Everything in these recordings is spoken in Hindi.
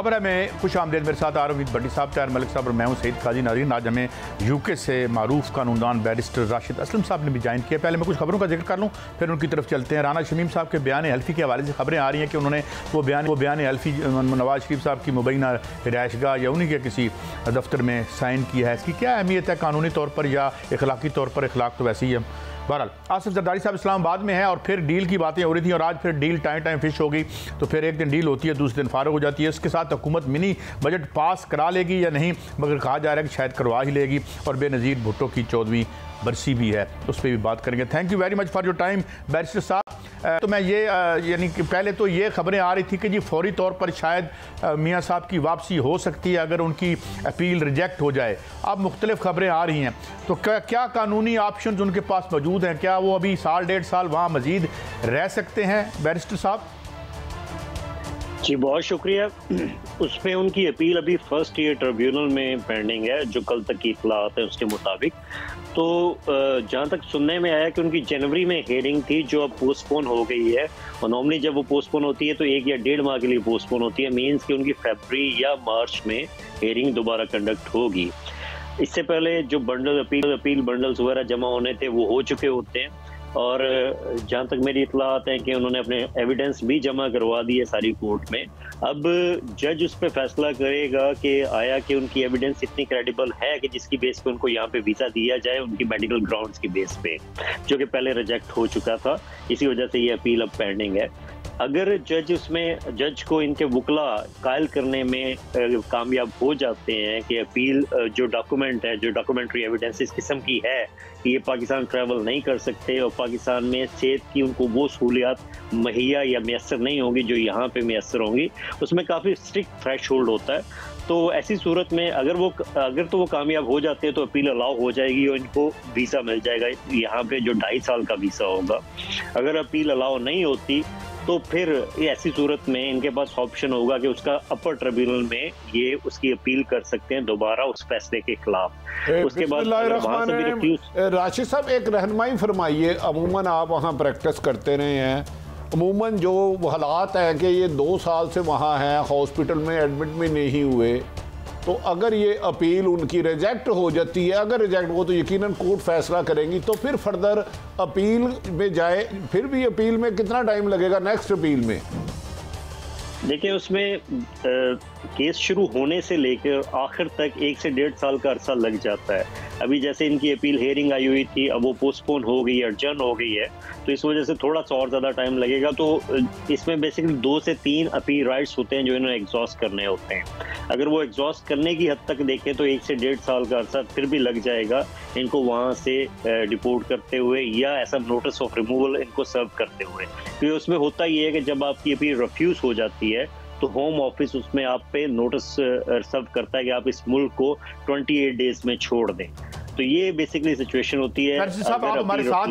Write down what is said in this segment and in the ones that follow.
खबर है मैं खुश आमदेद। मेरे साथ आरविद भट्टी साहब, तैयार मलिक साहब और मैं हूं सईद काजी नाज़रीन। आज हमें यूके से मारूफ कानूनदान बैरिस्टर राशिद असलम साहब ने भी ज्वाइन किया। पहले मैं कुछ खबरों का जिक्र कर लूँ, फिर उनकी तरफ चलते हैं। राना शमीम साहब के बयान हल्फी के हवाले से खबरें आ रही हैं कि उन्होंने वो बयान हल्फी नवाज शरीफ साहब की मुबैना रिहाइशगाह या उन्हीं के किसी दफ्तर में साइन किया है। इसकी क्या अहमियत है कानूनी तौर पर या इखलाकी तौर पर? इखलाक तो वैसे ही है। बहरहाल आसिफ जरदारी साहब इस्लामाबाद में है और फिर डील की बातें हो रही थी और आज फिर डील टाइम फिश हो गई। तो फिर एक दिन डील होती है, दूसरे दिन फारग हो जाती है। इसके साथ हुकूमत मिनी बजट पास करा लेगी या नहीं, मगर कहा जा रहा है कि शायद करवा ही लेगी। और बेनज़ीर भुट्टो की 14वीं बरसी भी है, उस पर भी बात करेंगे। Thank you very much for your time barrister साहब। तो मैं ये यानी कि पहले तो ये खबरें आ रही थी कि जी फौरी तौर पर शायद मियाँ साहब की वापसी हो सकती है अगर उनकी अपील रिजेक्ट हो जाए। अब मुख्तलिफ खबरें आ रही हैं, तो क्या कानूनी ऑप्शन उनके पास मौजूद हैं? क्या वो अभी साल डेढ़ साल वहाँ मजीद रह सकते हैं बैरिस्टर साहब? जी बहुत शुक्रिया। उस पर उनकी अपील अभी फर्स्ट ईयर ट्रिब्यूनल में पेंडिंग है, जो कल तक की इत्तलात है उसके मुताबिक। तो जहाँ तक सुनने में आया कि उनकी जनवरी में हेयरिंग थी जो अब पोस्टपोन हो गई है। और नॉर्मली जब वो पोस्टपोन होती है तो 1 या 1.5 माह के लिए पोस्टपोन होती है। मीन्स कि उनकी फरवरी या मार्च में हेयरिंग दोबारा कंडक्ट होगी। इससे पहले जो अपील बंडल्स वगैरह जमा होने थे वो हो चुके होते हैं। और जहाँ तक मेरी इत्तलात है कि उन्होंने अपने एविडेंस भी जमा करवा दी है सारी कोर्ट में। अब जज उस पर फैसला करेगा कि आया कि उनकी एविडेंस इतनी क्रेडिबल है कि जिसकी बेस पे उनको यहाँ पे वीज़ा दिया जाए उनकी मेडिकल ग्राउंड्स की बेस पे, जो कि पहले रिजेक्ट हो चुका था। इसी वजह से ये अपील अब पेंडिंग है। अगर जज को इनके वकला कायल करने में कामयाब हो जाते हैं कि अपील जो डॉक्यूमेंट है, जो डॉक्यूमेंट्री एविडेंस इस किस्म की है कि ये पाकिस्तान ट्रैवल नहीं कर सकते और पाकिस्तान में सेहत की उनको वो सहूलियात मुहैया या मैसर नहीं होंगी जो यहाँ पे मैसर होंगी, उसमें काफ़ी स्ट्रिक्ट थ्रेश होल्ड होता है। तो ऐसी सूरत में अगर वो कामयाब हो जाते हैं तो अपील अलाउ हो जाएगी और इनको वीज़ा मिल जाएगा यहाँ पे, जो 2.5 साल का वीज़ा होगा। अगर अपील अलाउ नहीं होती तो फिर ऐसी सूरत में इनके पास ऑप्शन होगा कि उसका अपर ट्रिब्यूनल में ये उसकी अपील कर सकते हैं दोबारा उस फैसले के खिलाफ। उसके बाद राशिद साहब एक रहनुमाई फरमाइए। अमूमन आप वहाँ प्रैक्टिस करते रहे हैं, अमूमन जो हालात हैं कि ये 2 साल से वहाँ हैं, हॉस्पिटल में एडमिट भी नहीं हुए, तो अगर ये अपील उनकी रिजेक्ट हो जाती है, अगर रिजेक्ट हो तो यकीनन कोर्ट फैसला करेंगी, तो फिर फर्दर अपील में जाए, फिर भी अपील में कितना टाइम लगेगा नेक्स्ट अपील में? देखिए उसमें केस शुरू होने से लेकर आखिर तक 1 से 1.5 साल का अरसा लग जाता है। अभी जैसे इनकी अपील हेयरिंग आई हुई थी, अब वो पोस्टपोन हो गई, अर्जन हो गई है, तो इस वजह से थोड़ा सा और ज़्यादा टाइम लगेगा। तो इसमें बेसिकली 2 से 3 अपील राइट्स होते हैं जो इन्होंने एग्जॉस्ट करने होते हैं। अगर वो एग्जॉस्ट करने की हद तक देखें तो 1 से 1.5 साल का अरसा फिर भी लग जाएगा इनको वहाँ से डिपोर्ट करते हुए या ऐसा नोटिस ऑफ रिमूवल इनको सर्व करते हुए। तो उसमें होता ही है कि जब आपकी अपील रिफ्यूज़ हो जाती है तो होम ऑफिस उसमें आप पे नोटिस सर्व करता है कि आप इस मुल्क को 28 डेज में छोड़ दें। तो ये बेसिकली सिचुएशन होती है। साहब आप हमारे साथ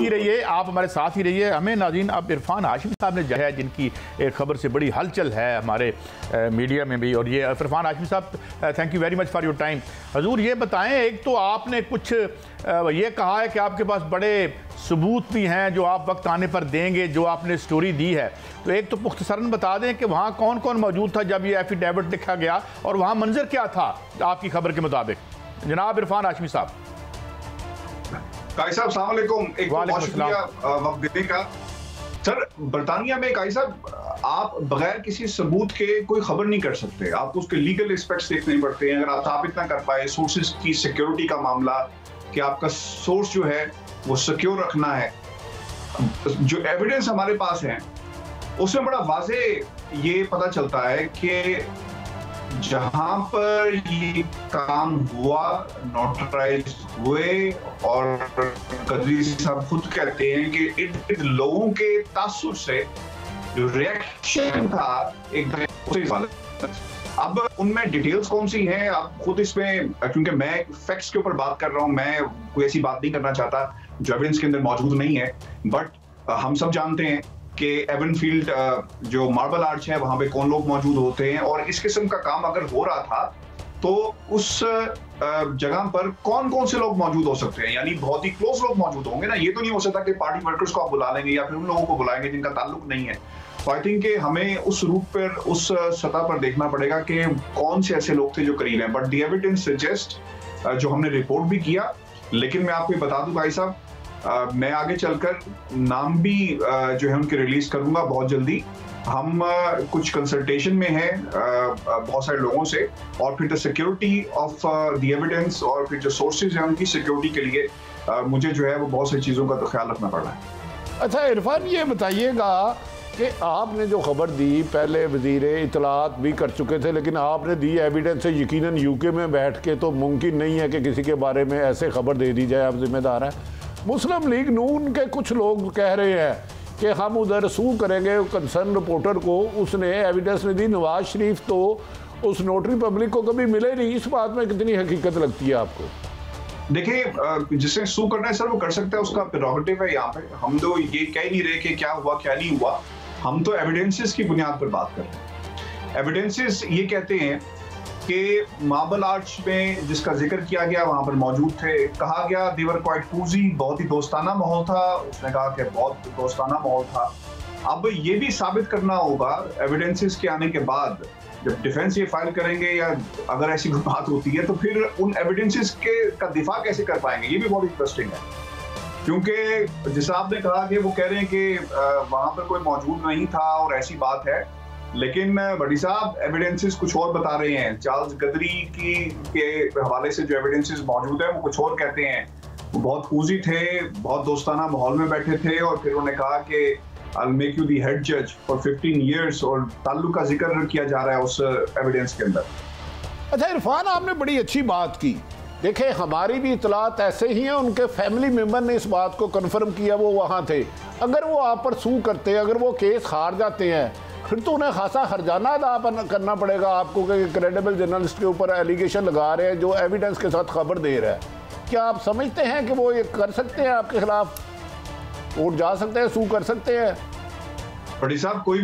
ही रहिए, हमें नाज़रीन अब इरफान हाशिमी साहब ने जो है जिनकी एक खबर से बड़ी हलचल है हमारे मीडिया में भी, और ये इरफान हाशिमी साहब thank you very much for your time. हजूर ये बताएं, एक तो आपने कुछ ये कहा है कि आपके पास बड़े सबूत भी हैं जो आप वक्त आने पर देंगे, जो आपने स्टोरी दी है, तो एक तो मुख्तसरन बता दें कि वहाँ कौन कौन मौजूद था जब ये एफिडेविट लिखा गया और वहाँ मंजर क्या था आपकी खबर के मुताबिक? जनाब इरफान हाशिमी साहब। काई साहब अस्सलाम वालेकुम। एक बहुत शुक्रिया वक्त देने का। सर बरतानिया में काई साहब आप बगैर किसी सबूत के कोई खबर नहीं कर सकते, आपको उसके लीगल एस्पेक्ट्स देखने पड़ते हैं। अगर आप साबित ना कर पाए सोर्सेज की सिक्योरिटी का मामला कि आपका सोर्स जो है वो सिक्योर रखना है, जो एविडेंस हमारे पास है उसमें बड़ा वाजे ये पता चलता है कि जहां पर ये काम हुआ, नोटराइज हुए, और कदरी साहब खुद कहते हैं कि इन लोगों के तासुर से जो रिएक्शन था एक अब उनमें डिटेल्स कौन सी हैं आप खुद इसमें, क्योंकि मैं फैक्ट्स के ऊपर बात कर रहा हूं, मैं कोई ऐसी बात नहीं करना चाहता जो एविडेंस के अंदर मौजूद नहीं है। बट हम सब जानते हैं कि एवन फील्ड जो मार्बल आर्च है वहां पे कौन लोग मौजूद होते हैं, और इस किस्म का काम अगर हो रहा था तो उस जगह पर कौन कौन से लोग मौजूद हो सकते हैं, यानी बहुत ही क्लोज लोग मौजूद होंगे ना। ये तो नहीं हो सकता कि पार्टी वर्कर्स को आप बुला लेंगे या फिर उन लोगों को बुलाएंगे जिनका ताल्लुक नहीं है। तो आई थिंक कि हमें उस रूट पर, उस सतह पर देखना पड़ेगा कि कौन से ऐसे लोग थे जो करीब हैं। बट द एविडेंस सजेस्ट, जो हमने रिपोर्ट भी किया, लेकिन मैं आपको बता दूं भाई साहब, मैं आगे चलकर नाम भी जो है उनके रिलीज करूंगा बहुत जल्दी। हम कुछ कंसल्टेशन में हैं बहुत सारे लोगों से, और फिर the security of the evidence और फिर जो सोर्सेज हैं उनकी सिक्योरिटी के लिए मुझे जो है वो बहुत सारी चीज़ों का तो ख्याल रखना पड़ रहा है। अच्छा इरफान, ये बताइएगा कि आपने जो खबर दी, पहले वज़ीर इत्तलात भी कर चुके थे, लेकिन आपने दी एविडेंस है, यकीनन यूके में बैठ के तो मुमकिन नहीं है कि किसी के बारे में ऐसे खबर दे दी जाए, आप जिम्मेदार हैं। मुस्लिम लीग नून के कुछ लोग कह रहे हैं कि हम उधर सू करेंगे कंसर्न रिपोर्टर को, उसने एविडेंस नहीं दी। नवाज शरीफ तो उस नोटरी पब्लिक को कभी मिले नहीं, इस बात में कितनी हकीकत लगती है आपको? देखिए, जिसे सू करना है सर वो कर सकता है, उसका प्रेरोगेटिव है। यहाँ पे हम तो ये कह नहीं रहे कि क्या हुआ क्या नहीं हुआ, हम तो एविडेंसेस की बुनियाद पर बात कर रहे हैं। एविडेंसेस ये कहते हैं कि मार्बल आर्च में जिसका जिक्र किया गया वहां पर मौजूद थे, कहा गया दे वर क्वाइट कूजी, बहुत ही दोस्ताना माहौल था। उसने कहा कि बहुत दोस्ताना माहौल था। अब ये भी साबित करना होगा एविडेंसेस के आने के बाद, जब डिफेंस ये फाइल करेंगे या अगर ऐसी कोई बात होती है तो फिर उन एविडेंसेस के का दिफा कैसे कर पाएंगे, ये भी बहुत इंटरेस्टिंग है। क्योंकि जैसा आपने कहा कि वो कह रहे हैं कि वहां पर कोई मौजूद नहीं था और ऐसी बात है, लेकिन बड़ी साहब एविडेंसेस कुछ और बता रहे हैं। चार्ल्स गदरी के हवाले से जो एविडेंसेस मौजूद है वो कुछ और कहते हैं। वो बहुत कूजी थे, बहुत दोस्ताना माहौल में बैठे थे, और फिर उन्होंने कहा कि I'll make you the head judge for 15 years, और ताल्लुक का जिक्र किया जा रहा है उस एविडेंस के अंदर। अच्छा इरफान, आपने बड़ी अच्छी बात की। देखें, हमारी भी इतलात ऐसे ही हैं, उनके फैमिली मेंबर ने इस बात को कंफर्म किया, वो वहाँ थे। अगर वो आप पर सू करते, अगर वो केस हार जाते हैं, फिर तो उन्हें खासा हर्जाना अदा करना पड़ेगा आपको कि क्रेडिबल जर्नलिस्ट के ऊपर एलिगेशन लगा रहे हैं जो एविडेंस के साथ खबर दे रहा है। क्या आप समझते हैं कि वो ये कर सकते हैं, आपके खिलाफ कोर्ट जा सकते हैं, सू कर सकते हैं? बड़ी साहब, कोई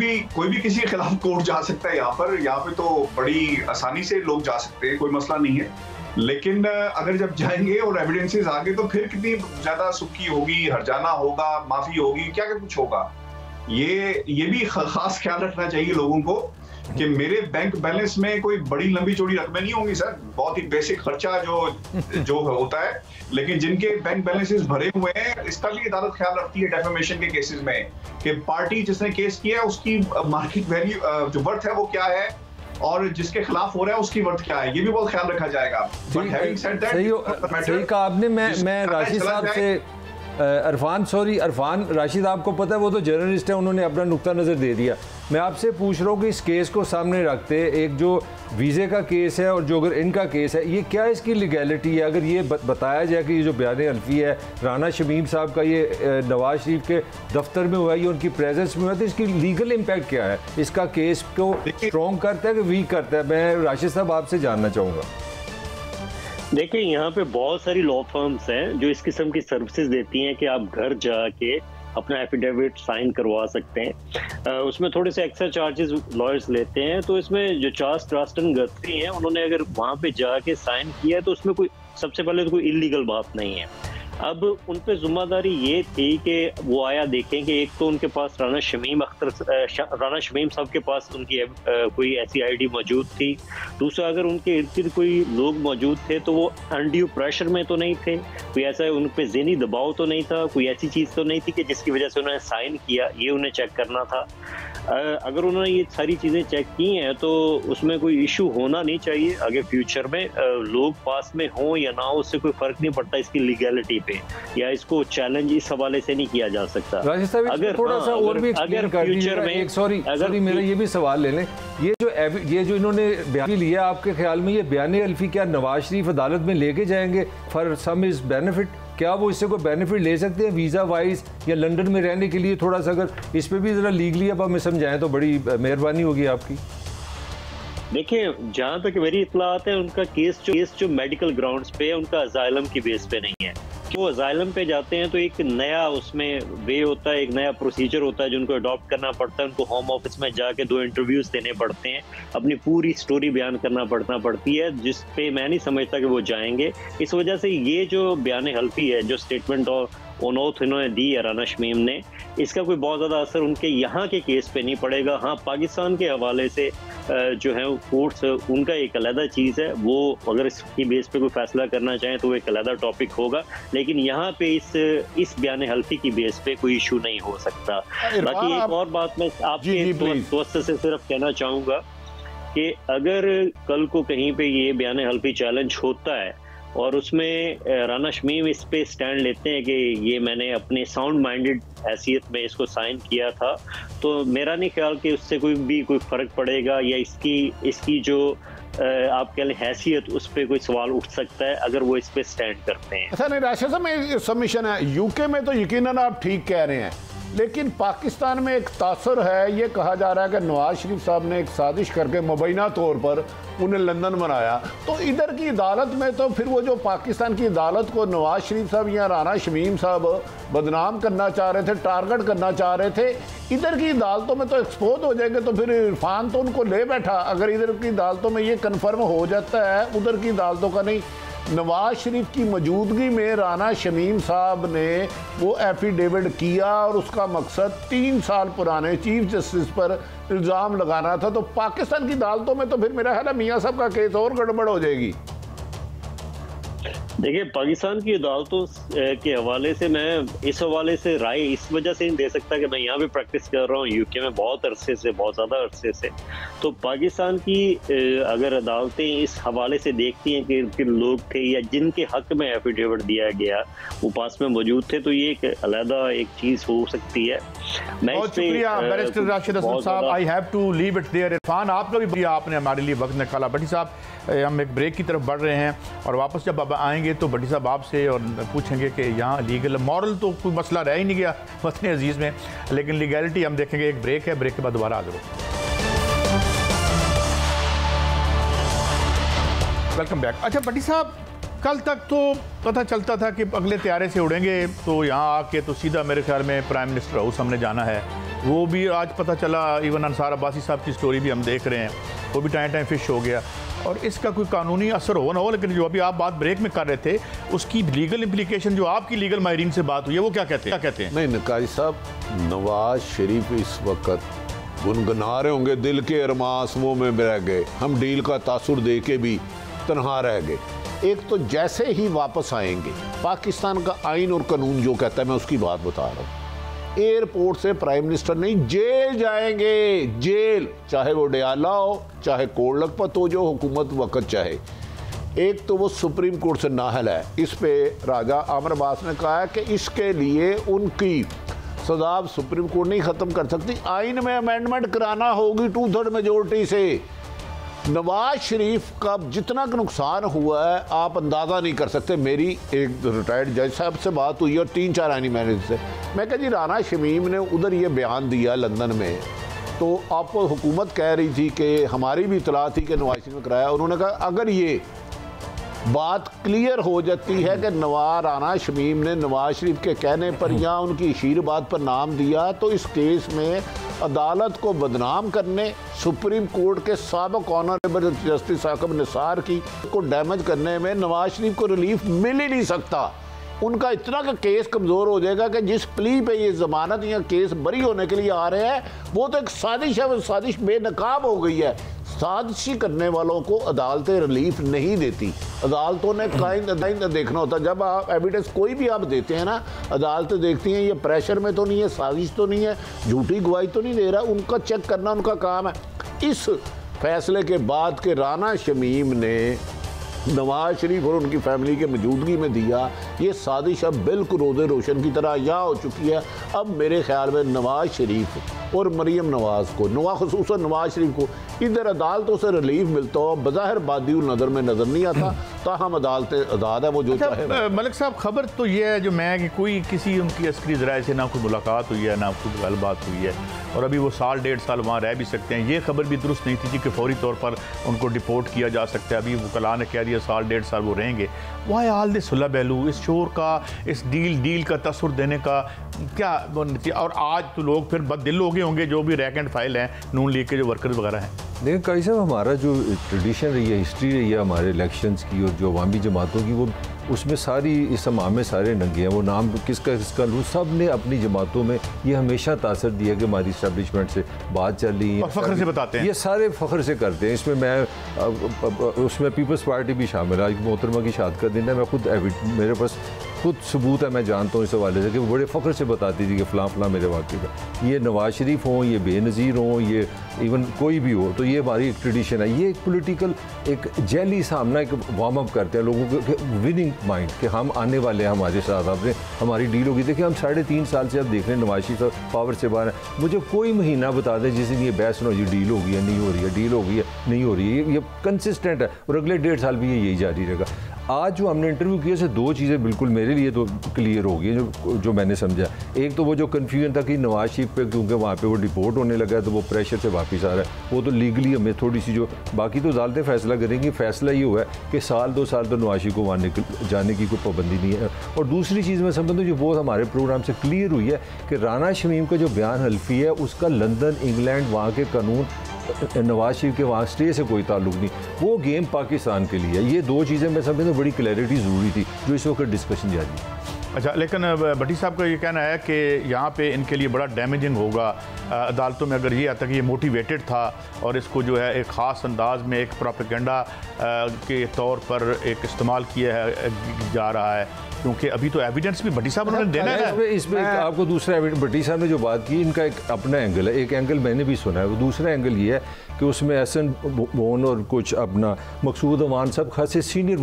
भी किसी के खिलाफ कोर्ट जा सकता है। यहाँ पे तो बड़ी आसानी से लोग जा सकते हैं, कोई मसला नहीं है। लेकिन अगर जब जाएंगे और एविडेंसेस आ गए तो फिर कितनी ज्यादा सुक्की होगी, हर्जाना होगा, माफी होगी, क्या कुछ होगा। ये भी खास ख्याल रखना चाहिए लोगों को कि मेरे बैंक बैलेंस में कोई बड़ी लंबी चौड़ी रकमें नहीं होंगी सर, बहुत ही बेसिक खर्चा जो होता है। लेकिन जिनके बैंक बैलेंसेस भरे हुए हैं, इसका भी अदालत ख्याल रखती है डेफेमेशन के केसेस में कि पार्टी जिसने केस किया है उसकी मार्केट वैल्यू जो वर्थ है वो क्या है, और जिसके खिलाफ हो रहा है उसकी वर्थ क्या है, ये भी बहुत ख्याल रखा जाएगा। सही कहा आपने। मैं राशिद साहब से अरफान राशिद, आपको पता है वो तो जर्नलिस्ट है, उन्होंने अपना नुक्ता नज़र दे दिया। मैं आपसे पूछ रहा हूँ कि इस केस को सामने रखते, एक जो वीज़े का केस है और जो अगर इनका केस है, ये क्या इसकी लीगैलिटी है? अगर ये बताया जाए कि ये जो बयान अल्फी है राना शमीम साहब का, ये नवाज शरीफ के दफ्तर में हुआ है, ये उनकी प्रेजेंस में हुआ है, तो इसकी लीगल इम्पैक्ट क्या है? इसका केस को स्ट्रॉन्ग करता है कि वीक करता है? मैं राशिद साहब आपसे जानना चाहूँगा। देखिए, यहाँ पे बहुत सारी लॉ फर्म्स हैं जो इस किस्म की सर्विसेज देती हैं कि आप घर जाके अपना एफिडेविट साइन करवा सकते हैं। उसमें थोड़े से एक्स्ट्रा चार्जेस लॉयर्स लेते हैं। तो इसमें जो चार्ल्स ट्रास्टन गथरी हैं, उन्होंने अगर वहाँ पे जाके साइन किया है तो उसमें कोई, सबसे पहले तो कोई इलीगल बात नहीं है। अब उन पे जिम्मेदारी ये थी कि वो आया देखें कि एक तो उनके पास राना शमीम साहब के पास उनकी कोई ऐसी आईडी मौजूद थी। दूसरा, अगर उनके इर्द गिर्द कोई लोग मौजूद थे तो वो अनड्यू प्रेशर में तो नहीं थे, कोई ऐसा उन पे ज़हनी दबाव तो नहीं था, कोई ऐसी चीज़ तो नहीं थी कि जिसकी वजह से उन्होंने साइन किया, ये उन्हें चेक करना था। अगर उन्होंने ये सारी चीज़ें चेक की हैं तो उसमें कोई इशू होना नहीं चाहिए। आगे फ्यूचर में लोग पास में हों या ना हो, उससे कोई फ़र्क नहीं पड़ता इसकी लीगैलिटी पे, या इसको चैलेंज इस हवाले से नहीं किया जा सकता। अगर थोड़ा सा और भी अगर फ्यूचर में सॉरी मेरा ये भी सवाल ले लें, ये जो इन्होंने बयान लिया, आपके ख्याल में ये बयान अल्फी क्या नवाज शरीफ अदालत में लेके जाएंगे फॉर सम इज बेनिफिट? क्या वो इससे कोई बेनिफिट ले सकते हैं वीज़ा वाइज या लंदन में रहने के लिए? थोड़ा सा अगर इस पर भी ज़रा लीगली अब हमें समझाएं तो बड़ी मेहरबानी होगी आपकी। देखिए, जहाँ तक मेरी इत्तलात है, उनका केस जो मेडिकल ग्राउंड्स पे है, उनका अजाइलम की बेस पे नहीं है। वो अजाइलम पे जाते हैं तो एक नया उसमें वे होता है, एक नया प्रोसीजर होता है जिनको अडॉप्ट करना पड़ता है। उनको होम ऑफिस में जाके 2 इंटरव्यूज देने पड़ते हैं, अपनी पूरी स्टोरी बयान करना पड़ती है, जिस पे मैं नहीं समझता कि वो जाएंगे। इस वजह से ये जो बयान हल्फी है, जो स्टेटमेंट ऑन ओथ इन्होंने दी है राना शमीम ने, इसका कोई बहुत ज़्यादा असर उनके यहाँ के केस पे नहीं पड़ेगा। हाँ, पाकिस्तान के हवाले से जो है कोर्ट्स उनका एक अलग चीज़ है, वो अगर इसकी बेस पे कोई फैसला करना चाहें तो वो एक अलग टॉपिक होगा, लेकिन यहाँ पे इस बयान हल्फी की बेस पे कोई इशू नहीं हो सकता। बाकी एक और बात मैं आपके दोस्त से सिर्फ कहना चाहूँगा कि अगर कल को कहीं पे ये बयान हल्फी चैलेंज होता है और उसमें राना शमीम इस पे स्टैंड लेते हैं कि ये मैंने अपने साउंड माइंडेड हैसियत में इसको साइन किया था, तो मेरा नहीं ख्याल कि उससे कोई फ़र्क पड़ेगा या इसकी जो आप कह लें हैसियत, उस पर कोई सवाल उठ सकता है अगर वो इस पे स्टैंड करते हैं। ऐसा नहीं राशिद साहब, में सबमिशन है यूके में तो यकीनन आप ठीक कह रहे हैं, लेकिन पाकिस्तान में एक तासर है, ये कहा जा रहा है कि नवाज शरीफ साहब ने एक साजिश करके मुबैना तौर पर उन्हें लंदन बनाया। तो इधर की अदालत में तो फिर वो जो पाकिस्तान की अदालत को नवाज शरीफ साहब या राना शमीम साहब बदनाम करना चाह रहे थे, टारगेट करना चाह रहे थे, इधर की अदालतों में तो एक्सपोज हो जाएंगे। तो फिर इरफान तो उनको ले बैठा, अगर इधर की अदालतों में ये कन्फर्म हो जाता है, उधर की अदालतों का नहीं। नवाज शरीफ की मौजूदगी में राना शमीम साहब ने वो एफिडेविट किया और उसका मकसद 3 साल पुराने चीफ जस्टिस पर इल्ज़ाम लगाना था। तो पाकिस्तान की अदालतों में तो फिर मेरा ख्याल है मियाँ साहब का केस और गड़बड़ हो जाएगी। देखिए, पाकिस्तान की अदालतों के हवाले से मैं इस हवाले से राय इस वजह से नहीं दे सकता कि मैं यहाँ भी प्रैक्टिस कर रहा हूँ यूके में बहुत अरसे से, बहुत ज़्यादा अरसे से। तो पाकिस्तान की अगर अदालतें इस हवाले से देखती हैं कि लोग थे या जिनके हक में एफिडेविट दिया गया वो पास में मौजूद थे, तो ये एक अलहदा एक चीज़ हो सकती है। बहुत शुक्रिया बैरिस्टर राशिद असलम साहब, I have to leave it there. Irfan, आपका भी आपने हमारे लिए वक्त निकाला। भट्टी साहब, हम एक ब्रेक की तरफ बढ़ रहे हैं और वापस जब अब आएंगे तो भट्टी साहब आपसे और पूछेंगे कि यहाँ लीगल मॉरल तो कोई मसला रह ही नहीं गया वतन अजीज़ में, लेकिन लीगैलिटी हम देखेंगे। एक ब्रेक है, ब्रेक के बाद दोबारा हाजिर हो। Welcome back. अच्छा भट्टी साहब, कल तक तो पता चलता था कि अगले तैयारे से उड़ेंगे तो यहाँ आके तो सीधा मेरे ख्याल में प्राइम मिनिस्टर हाउस हमने जाना है। वो भी आज पता चला, इवन अंसार अब्बासी साहब की स्टोरी भी हम देख रहे हैं, वो भी टाइम फिश हो गया। और इसका कोई कानूनी असर हो ना हो, लेकिन जो अभी आप बात ब्रेक में कर रहे थे उसकी लीगल इम्प्लीकेशन जो आपकी लीगल माहिरीन से बात हुई है वो क्या कहते हैं? नहीं नकाई साहब, नवाज शरीफ इस वक्त गुनगुना रहे होंगे, दिल के अरमासमों में रह गए, हम डील का तासुर दे के भी तनहा रह गए। एक तो जैसे ही वापस आएंगे, पाकिस्तान का आइन और कानून जो कहता है, मैं उसकी बात बता रहा हूँ, एयरपोर्ट से प्राइम मिनिस्टर नहीं जेल जाएंगे, जेल, चाहे वो डयाला हो, चाहे कोट लखपत हो, जो हुकूमत वक्त चाहे। एक तो वो सुप्रीम कोर्ट से नाहल है, इस पे राजा आमिर अब्बास ने कहा है कि इसके लिए उनकी सजा सुप्रीम कोर्ट नहीं ख़त्म कर सकती, आइन में अमेंडमेंट कराना होगी 2/3 मेजोरिटी से। नवाज शरीफ का जितना नुकसान हुआ है आप अंदाज़ा नहीं कर सकते। मेरी एक रिटायर्ड जज साहब से बात हुई और 3-4 आईनी मैनेजर से, मैं कहा जी राना शमीम ने उधर ये बयान दिया लंदन में, तो आपको हुकूमत कह रही थी कि हमारी भी इतला थी कि नवाज शरीफ ने कराया। उन्होंने कहा अगर ये बात क्लियर हो जाती है कि राना शमीम ने नवाज शरीफ के कहने पर या उनकी शीर बात पर नाम दिया, तो इस केस में अदालत को बदनाम करने, सुप्रीम कोर्ट के साबिक ऑनरेबल जस्टिस साकिब निसार की को डैमेज करने में नवाज शरीफ को रिलीफ मिल ही नहीं सकता। उनका इतना का केस कमज़ोर हो जाएगा कि जिस प्ली पे ये ज़मानत या केस बरी होने के लिए आ रहे हैं वो तो एक साजिश है, वो साजिश बेनकाब हो गई है। साजिशी करने वालों को अदालतें रिलीफ नहीं देती, अदालतों ने काइंद देखना होता। जब आप एविडेंस कोई भी आप देते हैं ना, अदालतें देखती हैं ये प्रेशर में तो नहीं है, साजिश तो नहीं है, झूठी गवाही तो नहीं दे रहा, उनका चेक करना उनका काम है। इस फैसले के बाद के राना शमीम ने नवाज शरीफ और उनकी फैमिली के मौजूदगी में दिया, ये साजिश अब बिल्कुल रोज़े रोशन की तरह यहाँ हो चुकी है। अब मेरे ख्याल में नवाज शरीफ और मरीम नवाज को, खुसूसन नवाज शरीफ को इधर अदालतों से रिलीफ मिलता हो बज़ाहिर बादिउल नज़र में नज़र नहीं आता, ताहम अदालतें आज़ाद है, वो जो चाहे। मलिक साहब, खबर तो ये है जो मैं कि कोई किसी उनकी अस्करी ज़राए से ना कोई मुलाकात हुई है ना कोई गलबात हुई है, और अभी वो 1.5 साल वहाँ रह भी सकते हैं। ये खबर भी दुरुस्त नहीं थी कि फौरी तौर पर उनको डिपोर्ट किया जा सकता है। अभी वकला ने कह दिया 1.5 साल वो रहेंगे। वाई आल दिस हुल्ला बहलू, इस शोर का, इस डील का तसुर देने का क्या? और आज तो लोग फिर बददिल हो गए होंगे जो भी रैक एंड फाइल हैं नून लीग के जो वर्कर्स वगैरह हैं। देखिए कई साहब, हमारा जो ट्रेडिशन रही है, हिस्ट्री रही है हमारे इलेक्शंस की और जो अवामी जमातों की, वो उसमें सारी इस समाज में सारे नंगे हैं, वो नाम किसका लूँ, सब ने अपनी जमातों में ये हमेशा तासर दिया कि हमारी इस्टेब्लिशमेंट से बात चल रही है, फ़ख्र से बताते हैं, ये सारे फ़ख्र से करते हैं। इसमें मैं उसमें पीपल्स पार्टी भी शामिल है। आज मोहतरमा की शादी का दिन है, मैं खुद मेरे पास खुद सबूत है, मैं जानता हूँ इस हवाले से कि वो बड़े फ़ख्र से बताती थी कि फ़लाँ मेरे वाक़ई में, ये नवाज शरीफ हों, ये बेनज़ीर हों, ये इवन कोई भी हो, तो ये हमारी एक ट्रेडिशन है। ये एक पॉलिटिकल एक जैली सामना एक वार्म अप करते हैं लोगों के विनिंग माइंड कि हम आने वाले हैं, हमारे साथ आपने हमारी डील होगी। देखिए हम 3.5 साल से अब देख रहे हैं नवाज शरीफ पावर से बाहर है। मुझे कोई महीना बता दें जिस दिन ये बहस ना हो, ये डील होगी या नहीं हो रही है, डील होगी या नहीं हो रही है, ये कंसिस्टेंट है और अगले 1.5 साल भी यही जारी रहेगा। आज जो हमने इंटरव्यू किया से 2 चीज़ें बिल्कुल मेरे लिए तो क्लियर हो गई जो मैंने समझा। एक तो वो जो कन्फ्यूजन था कि नवाज शरीफ पे क्योंकि वहाँ पे वो डिपोर्ट होने लगा है तो वो प्रेशर से वापस आ रहा है, वो तो लीगली हमें थोड़ी सी जो बाकी तो अदालतें फैसला करेंगी, फैसला ये हुआ है कि साल 2 साल तो नवाज शरीफ को वहाँ जाने की कोई पाबंदी नहीं है। और दूसरी चीज़ मैं समझता हूँ जो वो हमारे प्रोग्राम से क्लियर हुई है कि राना शमीम का जो बयान हल्फी है उसका लंदन, इंग्लैंड, वहाँ के कानून, नवाज शरीफ के वहाँ स्टे से कोई ताल्लुक नहीं, वो गेम पाकिस्तान के लिए है। ये 2 चीज़ें मैं समझता हूँ बड़ी क्लैरिटी ज़रूरी थी जो इस वक्त डिस्कशन जारी है। अच्छा, लेकिन भट्टी साहब का ये कहना है कि यहाँ पे इनके लिए बड़ा डैमेजिंग होगा अदालतों में अगर ये आता कि ये मोटिवेटेड था और इसको जो है एक ख़ास अंदाज में एक प्रोपेगेंडा के तौर पर एक इस्तेमाल किया है जा रहा है, क्योंकि अभी तो एविडेंस भी भट्टी साहब उन्होंने देना है। इसमें आपको दूसरा एविडेंस, भट्टी साहब ने जो बात की इनका एक अपना एंगल है, एक एंगल मैंने भी सुना है, वो दूसरा एंगल ये है कि उसमें एहसन बोन और कुछ अपना मकसूद अमान सब खासे सीनियर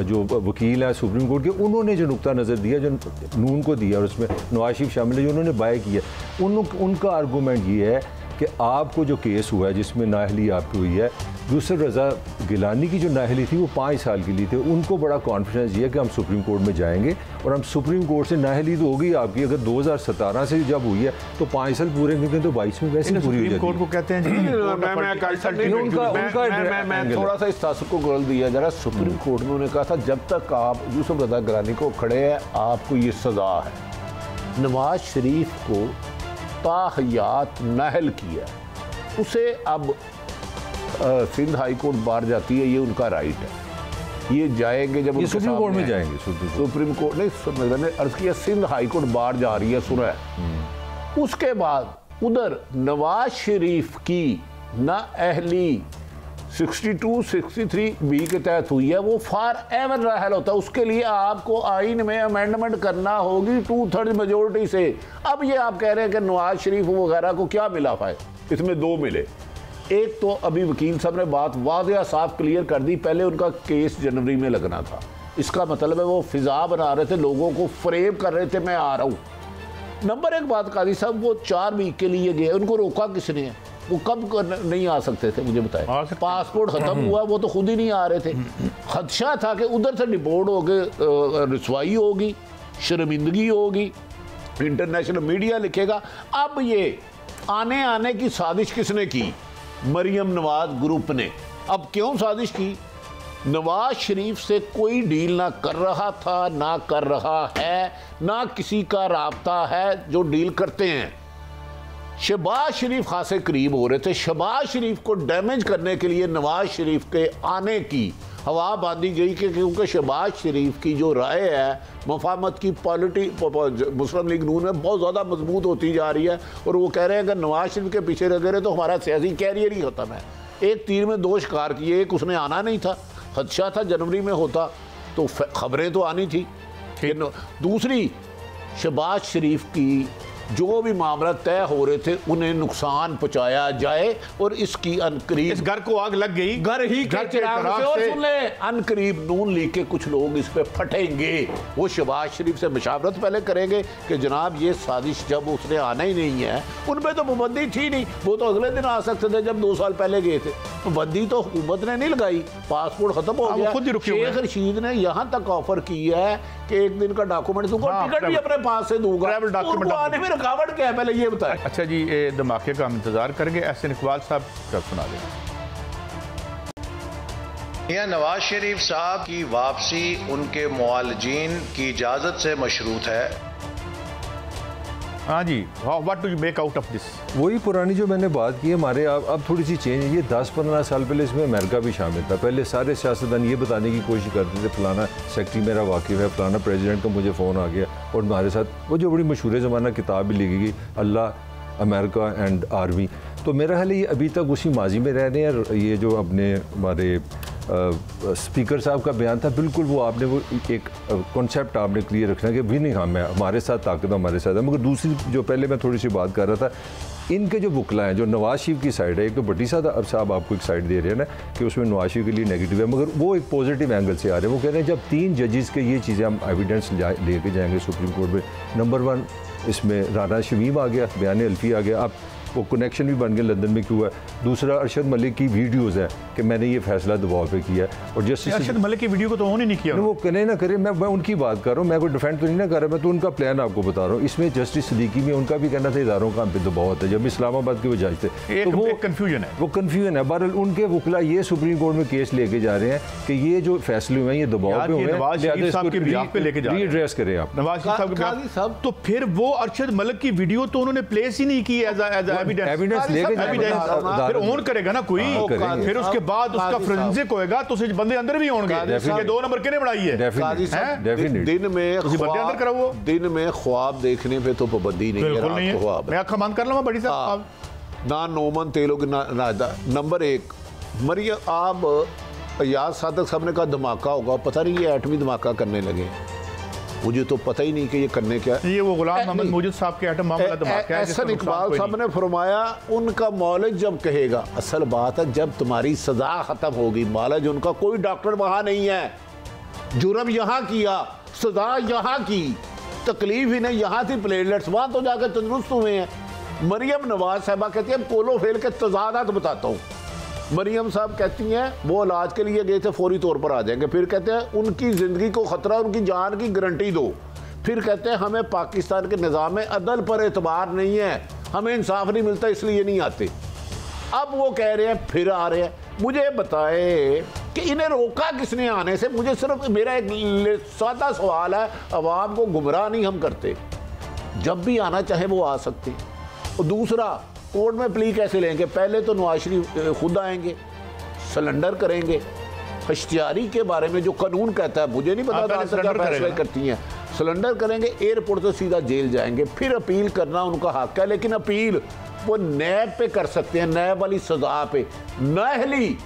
जो वकील हैं सुप्रीम कोर्ट के, उन्होंने जो नुक्ता नज़र दिया जो नून को दिया और उसमें नवाज शरीफ शामिल है जो उन्होंने बाय किया, उनका आर्गूमेंट ये है कि आपको जो केस हुआ है जिसमें नाअहली आपकी हुई है, यूसुफ रज़ा गिलानी की जो नाअहली थी वो 5 साल के लिए थे, उनको बड़ा कॉन्फिडेंस ये है कि हम सुप्रीम कोर्ट में जाएंगे और हम सुप्रीम कोर्ट से नाअहली तो होगी आपकी, अगर 2017 से जब हुई है तो 5 साल पूरे होंगे तो 22 में वैसे पूरी हो जाएगी। कोर्ट को कहते हैं मैं थोड़ा सा इस तासुर को गोल दिया जरा, सुप्रीम कोर्ट में उन्होंने कहा था जब तक आप यूसुफ रज़ा गिलानी को खड़े हैं आपको ये सज़ा है। नवाज शरीफ को ताहयात नाहल किया, उसे अब सिंध हाई कोर्ट बार जाती है, ये उनका राइट है, ये जाएंगे जब सुप्रीम कोर्ट में जाएंगे, सुप्रीम कोर्ट नहीं, मैंने अर्ज किया सिंध हाई कोर्ट बार जा रही है, सुना है। उसके बाद उधर नवाज शरीफ की नाअहली 62-63 बी के तहत हुई है, वो फॉर एवर नाअहल होता है, उसके लिए आपको आइन में अमेंडमेंट करना होगी 2/3 मेजोरिटी से। अब ये आप कह रहे हैं कि नवाज शरीफ वगैरह को क्या मिला फायद, इसमें 2 मिले। एक तो अभी वकील साहब ने बात वाज़ेह साफ क्लियर कर दी, पहले उनका केस जनवरी में लगना था, इसका मतलब है वो फिजा बना रहे थे, लोगों को फ्रेम कर रहे थे मैं आ रहा हूँ। नंबर 1 बात काजी साहब, वो 4 वीक के लिए गए, उनको रोका किसने है, वो कब नहीं आ सकते थे मुझे बताएं, पासपोर्ट ख़त्म हुआ, वो तो खुद ही नहीं आ रहे थे। खदशा था कि उधर से डिपोर्ट हो गए, रसवाई होगी, शर्मिंदगी होगी, इंटरनेशनल मीडिया लिखेगा। अब ये आने की साजिश किसने की, मरियम नवाज ग्रुप ने। अब क्यों साजिश की, नवाज शरीफ से कोई डील ना कर रहा था, ना कर रहा है, ना किसी का राब्ता है जो डील करते हैं। शहबाज शरीफ खासे करीब हो रहे थे, शहबाज शरीफ को डैमेज करने के लिए नवाज शरीफ के आने की हवा बांधी गई कि क्योंकि शहबाज शरीफ की जो राय है मफाहमत की पॉलिटी मुस्लिम लीग नून में बहुत ज़्यादा मजबूत होती जा रही है, और वो कह रहे हैं कि नवाज शरीफ के पीछे लगे रहे तो हमारा सियासी कैरियर ही खत्म है। एक तीर में 2 शिकार किए, एक उसने आना नहीं था, खदशा था जनवरी में होता तो खबरें तो आनी थी। दूसरी, शहबाज शरीफ की जो भी मामला तय हो रहे थे उन्हें नुकसान पहुंचाया जाए, और इसकी अनकरीब इस घर को आग लग गई, घर ही के चिराग से, और सुन ले अनकरीब नून लीग के कुछ लोग इस पे फटेंगे। वो शहबाज शरीफ से मशावरत पहले करेंगे कि जनाब ये साजिश, जब उसने आना ही नहीं है, उनपे तो पाबंदी थी नहीं, वो तो अगले दिन आ सकते थे जब 2 साल पहले गए थे, पाबंदी तो हुकूमत ने नहीं लगाई, पासपोर्ट खत्म हो गया। शेख रशीद ने यहाँ तक ऑफर की है कि 1 दिन का डॉक्यूमेंट दूंगा, टिकट भी अपने पास से दूंगा, आने में रुकावट क्या है पहले ये बताएं। अच्छा जी, धमाके का हम इंतजार करेंगे, एहसन इकबाल साहब कब सुना दें। मियां नवाज शरीफ साहब की वापसी उनके मुआलजीन की इजाजत से मशरूत है। हाँ जी, what do you make out of this? वही पुरानी जो मैंने बात की हमारे अब थोड़ी सी चेंज है। ये 10-15 साल पहले इसमें अमेरिका भी शामिल था। पहले सारे सियासतदान ये बताने की कोशिश करते थे फलाना सेक्रेटरी मेरा वाकिफ़ है, फलाना प्रेसिडेंट का मुझे फ़ोन आ गया, और हमारे साथ वो जो बड़ी मशहूर ज़माना किताब भी लिखी गई अल्लाह अमेरिका एंड आर्मी। तो मेरा ख्याल है ये अभी तक उसी माजी में रह रहे हैं। ये जो अपने हमारे स्पीकर साहब का बयान था, बिल्कुल वो आपने वो एक कॉन्सेप्ट आपने क्लियर रखना कि भी नहीं हम है हमारे साथ ताकत हमारे साथ है। मगर दूसरी जो पहले मैं थोड़ी सी बात कर रहा था, इनके जो वकला हैं जो नवाज शरीफ की साइड है, एक तो भट्टी साहब आपको एक साइड दे रहे हैं ना कि उसमें नवाज शरीफ के लिए नेगेटिव है, मगर वो एक पॉजिटिव एंगल से आ रहे हैं। वो कह रहे हैं जब 3 जजेस के ये चीज़ें हम एविडेंस लेके जाएंगे सुप्रीम कोर्ट में, नंबर 1 इसमें राना शमीम आ गया, बयान अल्फी आ गया, अब वो कनेक्शन भी बन गया लंदन में क्यों है। दूसरा अरशद मलिक की वीडियोस है कि मैंने ये फैसला दबाव पे किया है, और जस्टिस अरशद मलिक की वीडियो को तो ऑन ही नहीं किया। वो करे ना करे, मैं उनकी बात कर रहा हूँ, मैं कोई डिफेंड तो नहीं ना कर रहा, मैं तो उनका प्लान आपको बता रहा हूँ। इसमें जस्टिस सदीकी में उनका भी कहना था इदारों का दबाव होता है, जब इस्लामाबाद के वो जज थे, तो वो कन्फ्यूजन है, वो कन्फ्यूजन है। बहरहाल उनके वकला ये सुप्रीम कोर्ट में केस लेके जा रहे हैं कि ये जो फैसले हुए हैं ये दबाव पे हुए हैं, नवाज शरीफ साहब के बिहाफ पे लेके जा रहे हैं, रीएड्रेस करें आप नवाज शरीफ साहब के बिहाफ। तो फिर वो अरशद मलिक की वीडियो तो उन्होंने प्लेस ही नहीं की एज एविडेंस, फिर ऑन करेगा ना कोई, फिर उसके बाद उसका फोरेंसिक होएगा तो उस बंदे अंदर भी होंगे। ये 2 नंबर किने बढ़ाई है? दिन में ख्वाब देखने पे तो पाबंदी नहीं है। मैं आंखें बंद कर लूंगा बड़ी साहब ना नोमन तेलोग ना नंबर 1 मरियम आप याद सादक साहब ने कहा धमाका होगा, पता नहीं ये एटमी धमाका करने लगे, मुझे तो पता ही नहीं कि ये करने क्या। ये वो गुलाम मोहम्मद मौजूद साहब के एटम मामला धमाका है। एहसन इकबाल साहब ने फरमाया उनका मौलज जब कहेगा, असल बात है जब तुम्हारी सजा खत्म होगी, मौलज उनका कोई डॉक्टर वहां नहीं है, जुर्म यहाँ किया, सजा यहाँ की, तकलीफ ही नहीं यहाँ थी, प्लेटलेट्स वहां तो जाकर तंदुरुस्त हुए हैं। मरियम नवाज साहबा कहती है कोलो फेल के तजादात बताता हूँ। मरियम साहब कहती हैं वो इलाज के लिए गए थे, फौरी तौर पर आ जाएंगे, फिर कहते हैं उनकी ज़िंदगी को ख़तरा, उनकी जान की गारंटी दो, फिर कहते हैं हमें पाकिस्तान के निज़ाम अदल पर एतबार नहीं है, हमें इंसाफ नहीं मिलता इसलिए नहीं आते। अब वो कह रहे हैं फिर आ रहे हैं। मुझे बताए कि इन्हें रोका किसने आने से? मुझे सिर्फ मेरा एक सादा सवाल है, अवाम को गुमराह नहीं हम करते, जब भी आना चाहे वो आ सकते। और दूसरा, कोर्ट में प्ली कैसे लेंगे? पहले तो नवाज शरीफ खुद आएंगे, सलेंडर करेंगे, हश्तियारी के बारे में जो कानून कहता है मुझे नहीं पता, फैसले करती हैं, सलेंडर करेंगे, एयरपोर्ट से सीधा जेल जाएंगे, फिर अपील करना उनका हक है, लेकिन अपील वो नैब पे कर सकते हैं, नैब वाली सजा पे। नाअहली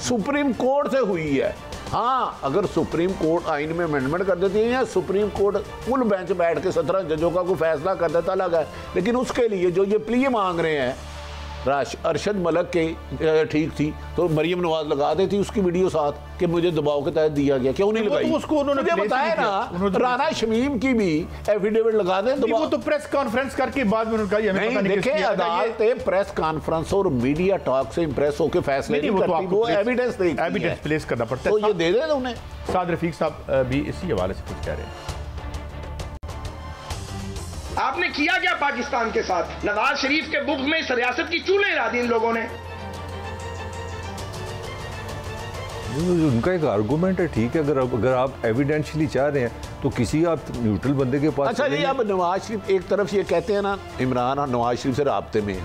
सुप्रीम कोर्ट से हुई है। हाँ, अगर सुप्रीम कोर्ट आइन में अमेंडमेंट कर देती है या सुप्रीम कोर्ट फुल बेंच बैठ के 17 जजों का कोई फैसला कर देता अलग है, लेकिन उसके लिए जो ये प्ली मांग रहे हैं अरशद मलिक के ठीक थी तो मरियम नवाज लगा देती उसकी वीडियो साथ कि मुझे दबाव के तहत दिया गया, क्यों नहीं लगाई? तो उसको उन्होंने बताया ना, राना शमीम की भी एफिडेविट लगा दें। तो वो तो प्रेस कॉन्फ्रेंस करके बाद में उन्होंने कहा हमें पता नहीं देखे अदालत प्रेस कॉन्फ्रेंस और मीडिया टॉक से इंप्रेस होकर फैसले नहीं करती, वो एविडेंस देती है, एविडेंस प्लेस करना पड़ता है। तो ये दे दें उन्हें। साद रफीक साहब भी इसी हवाले से कुछ कह रहे हैं। आपने किया क्या पाकिस्तान के साथ? नवाज शरीफ के बुग़्ज़ में इस रियासत की चूल्हे हिला दी इन लोगों ने। उनका एक आर्गूमेंट है, ठीक है, अगर आप एविडेंशियली चाह रहे हैं तो किसी आप न्यूट्रल बंदे के पास। अच्छा जी, अब नवाज शरीफ एक तरफ ये कहते हैं ना इमरान और नवाज शरीफ से राब्ते में है,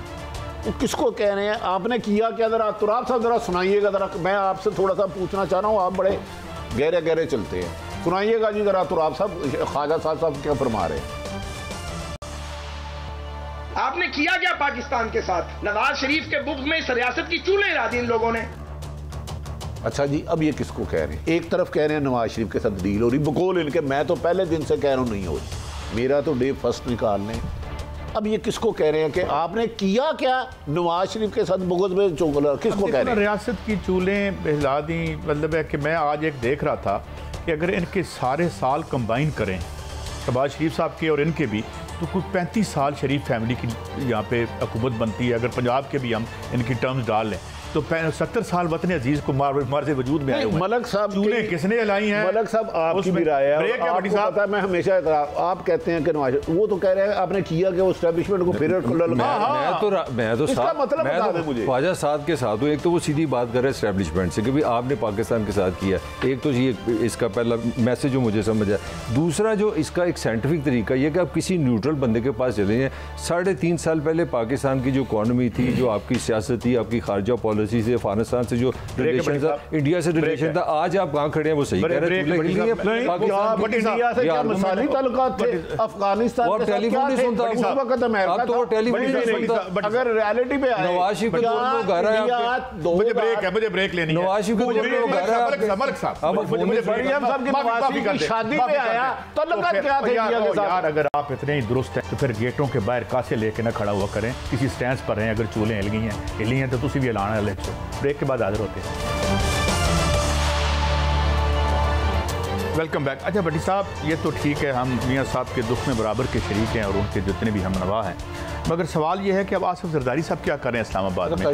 वो किसको कह रहे हैं? आपने किया क्या? जरा तुराब साहब जरा सुनाइएगा, जरा मैं आपसे थोड़ा सा पूछना चाह रहा हूँ, आप बड़े गहरे गहरे चलते हैं, सुनाइएगा जी जरा तुराब साहब, ख्वाजा साहब क्या फरमा रहे हैं? आपने किया क्या पाकिस्तान के साथ? नवाज शरीफ के बुग़्ज़ में इस रियासत की चूल्हे हिला दी इन लोगों ने। अच्छा जी, अब ये किसको कह रहे हैं? एक तरफ कह रहे हैं नवाज शरीफ के साथ डील हो रही, बकौल इनके, मैं तो पहले दिन से कह रहा हूँ नहीं हो रही, मेरा तो डे फर्स्ट निकाल लें। अब ये किसको कह रहे हैं कि आपने किया क्या नवाज शरीफ के साथ बुग़्ज़ में चौगला? किसको कह रहे हैं? रियासत की चूल्हें हिला दी, मतलब है कि मैं आज एक देख रहा था कि अगर इनके सारे साल कंबाइन करें, शहबाज शरीफ साहब के और इनके भी, तो कुछ 35 साल शरीफ फैमिली की यहाँ पे हुकूमत बनती है। अगर पंजाब के भी हम इनकी टर्म्स डाल लें, तो 70 साल वतन अजीज को मार से वजूद में आए हुए। मलक साहब चूने किसने जलाई हैं? मलक साहब आपकी भी राय है, आपको पता है मैं हमेशा आप कहते हैं कि नवाज वो तो कह रहे हैं आपने किया कि एस्टैब्लिशमेंट को फिर मैं तो ख्वाजा साद के साथ हूँ। एक तो वो सीधी बात कर रहे हैं एस्टैब्लिशमेंट से कि भाई आपने पाकिस्तान के साथ किया, एक तो ये इसका पहला मैसेज जो मुझे समझ आया। दूसरा जो इसका एक साइंटिफिक तरीका ये कि आप किसी न्यूट्रल बंदे के पास चले जाएं। 3.5 साल पहले पाकिस्तान की जो इकॉनमी थी, जो आपकी सियासत थी, आपकी खारजा पॉलिसी से, अफगानिस्तान से जो रिलेशन था, इंडिया से रिलेशन था, आज आप कहाँ खड़े हैं वो सही कह रहे हैं। अगर रियलिटी पे आए नवाज शरीफ मुझे ब्रेक लेनी है। नवाज शरीफ की शादी पे आया तल्लुकात क्या थे? यार अगर आप इतने ही दुरुस्त हैं तो फिर गेटों के बाहर कासे लेके ना खड़ा हुआ करें, किसी स्टैंड पर रहें। अगर चूल्हे हिली हैं तो तुसी भी हिलाना है। ब्रेक के बाद हाजिर होते हैं। Welcome back. अच्छा भट्टी साहब, ये तो ठीक है, हम मियां साहब के दुख में बराबर के शरीक हैं और उनके जितने भी हम नवा हैं, मगर सवाल ये है कि अब आसिफ जरदारी साहब क्या कर रहे हैं इस्लामाबाद में,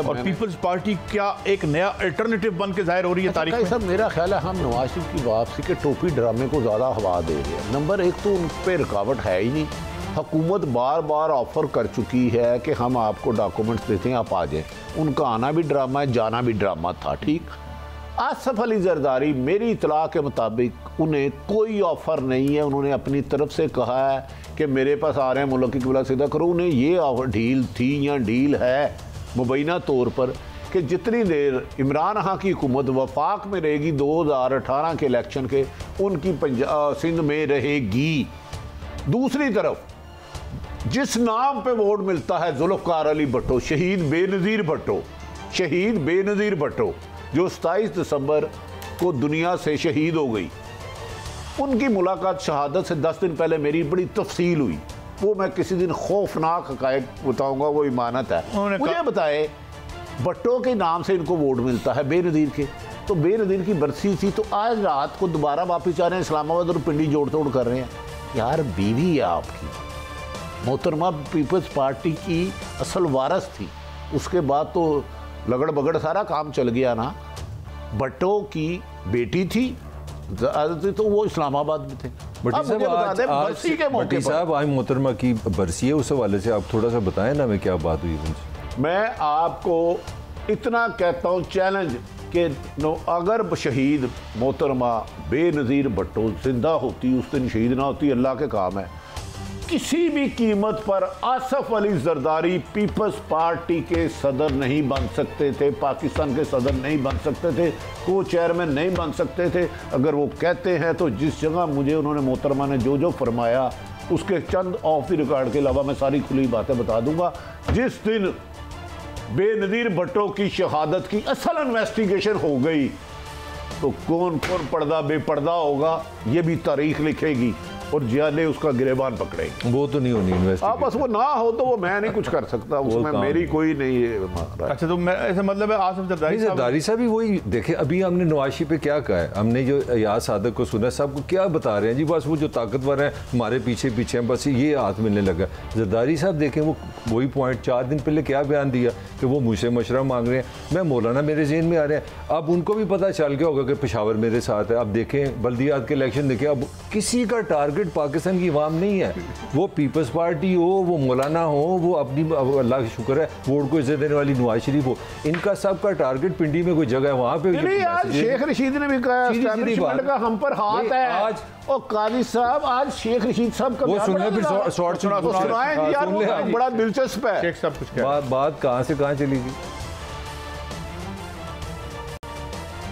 और पीपल्स पार्टी क्या एक नया अल्टरनेटिव बन के जाहिर हो रही है तारीख में? साहब मेरा ख्याल है हम नवाज शरीफ की वापसी के टोपी ड्रामे को ज़्यादा हवा दे रहे हैं। नंबर एक तो उन पर रुकावट है ही नहीं। हुकूमत बार बार ऑफर कर चुकी है कि हम आपको डॉक्यूमेंट्स देते हैं, आप आ जाएं। उनका आना भी ड्रामा है, जाना भी ड्रामा था। ठीक, आसिफ अली जरदारी मेरी इतला के मुताबिक उन्हें कोई ऑफ़र नहीं है। उन्होंने अपनी तरफ से कहा है कि मेरे पास आ रहे हैं, मुल्क की कबला सीधा करो। उन्हें ये ऑफर ढील थी या ढील है मुबैना तौर पर कि जितनी देर इमरान खान की हुकूमत वफाक में रहेगी 2018 के इलेक्शन के, उनकी सिंध में रहेगी। दूसरी तरफ जिस नाम पे वोट मिलता है जुल्फ़िकार अली भुट्टो, शहीद बेनज़ीर भुट्टो जो 27 दिसंबर को दुनिया से शहीद हो गई, उनकी मुलाकात शहादत से 10 दिन पहले मेरी बड़ी तफसील हुई। वो मैं किसी दिन खौफनाक हक़ाइक़ बताऊंगा, वो इमानत है। मुझे बताए भुट्टो के नाम से इनको वोट मिलता है बेनज़ीर के, तो बेनज़ीर की बरसी थी, तो आज रात को दोबारा वापस आ रहे हैं इस्लामाबाद और पिंडी जोड़ तोड़ कर रहे हैं। यार बीवी है आपकी, मोहतरमा पीपल्स पार्टी की असल वारस थी, उसके बाद तो लगड़ बगड़ सारा काम चल गया ना। भुट्टो की बेटी थी तो वो इस्लामाबाद में थे। भट्टी साहब आज मोहतरमा की बरसी है, उस हवाले से आप थोड़ा सा बताएं ना, मैं क्या बात हुई उनसे। मैं आपको इतना कहता हूँ चैलेंज कि अगर शहीद मोहतरमा बेनज़ीर भुट्टो जिंदा होती, उस दिन शहीद ना होती, अल्लाह के काम है, किसी भी कीमत पर आसिफ अली जरदारी पीपल्स पार्टी के सदर नहीं बन सकते थे, पाकिस्तान के सदर नहीं बन सकते थे, को चेयरमैन नहीं बन सकते थे। अगर वो कहते हैं तो जिस जगह मुझे उन्होंने मोहतरमा ने जो फरमाया उसके चंद ऑफ द रिकॉर्ड के अलावा मैं सारी खुली बातें बता दूंगा। जिस दिन बेनज़ीर भुट्टो की शहादत की असल इन्वेस्टिगेशन हो गई तो कौन कौन पर्दा बेपर्दा होगा ये भी तारीख लिखेगी और जियाले उसका गिरेबान पकड़ेंगे। वो तो नहीं होनी इन्वेस्टिगेशन। बस वो ना हो तो वो मैं नहीं कुछ कर सकता, उसमें मेरी कोई नहीं है। अच्छा, तो मैं ऐसा मतलब है आसिफ जरदारी साहब भी वही देखे। अभी हमने नवाज शरीफ पे क्या कहा है, हमने जो याद सादक को सुना, सब को क्या बता रहे हैं जी, बस वो जो ताकतवर हैं हमारे पीछे पीछे हैं, बस ये हाथ मिलने लगा। जरदारी साहब देखें वो वही पॉइंट 4 दिन पहले क्या बयान दिया कि वो मुझसे मशवरा मांग रहे हैं। मैं मौलाना मेरे जेहन में आ रहे हैं, अब उनको भी पता चल गया होगा कि पेशावर मेरे साथ है। अब देखें बल्दियात के इलेक्शन देखें, अब किसी का टारगेट पाकिस्तान की आवाम नहीं है, वो पीपल्स पार्टी हो, वो मौलाना हो, वो अपनी अल्लाह का शुक्र है वोट को इज्जत देने वाली नवाज शरीफ हो, इनका सबका टारगेट पिंडी में कोई जगह है वहां पे। शेख रशीद ने भी कहा एस्टैब्लिशमेंट का हम पर हाथ है आज। और काजी साहब आज शेख रशीद साहब का वो सुनने फिर शॉर्ट सुनाएं यार, वो बड़ा दिलचस्प है। शेख साहब कुछ बात कहां से कहां चली गई।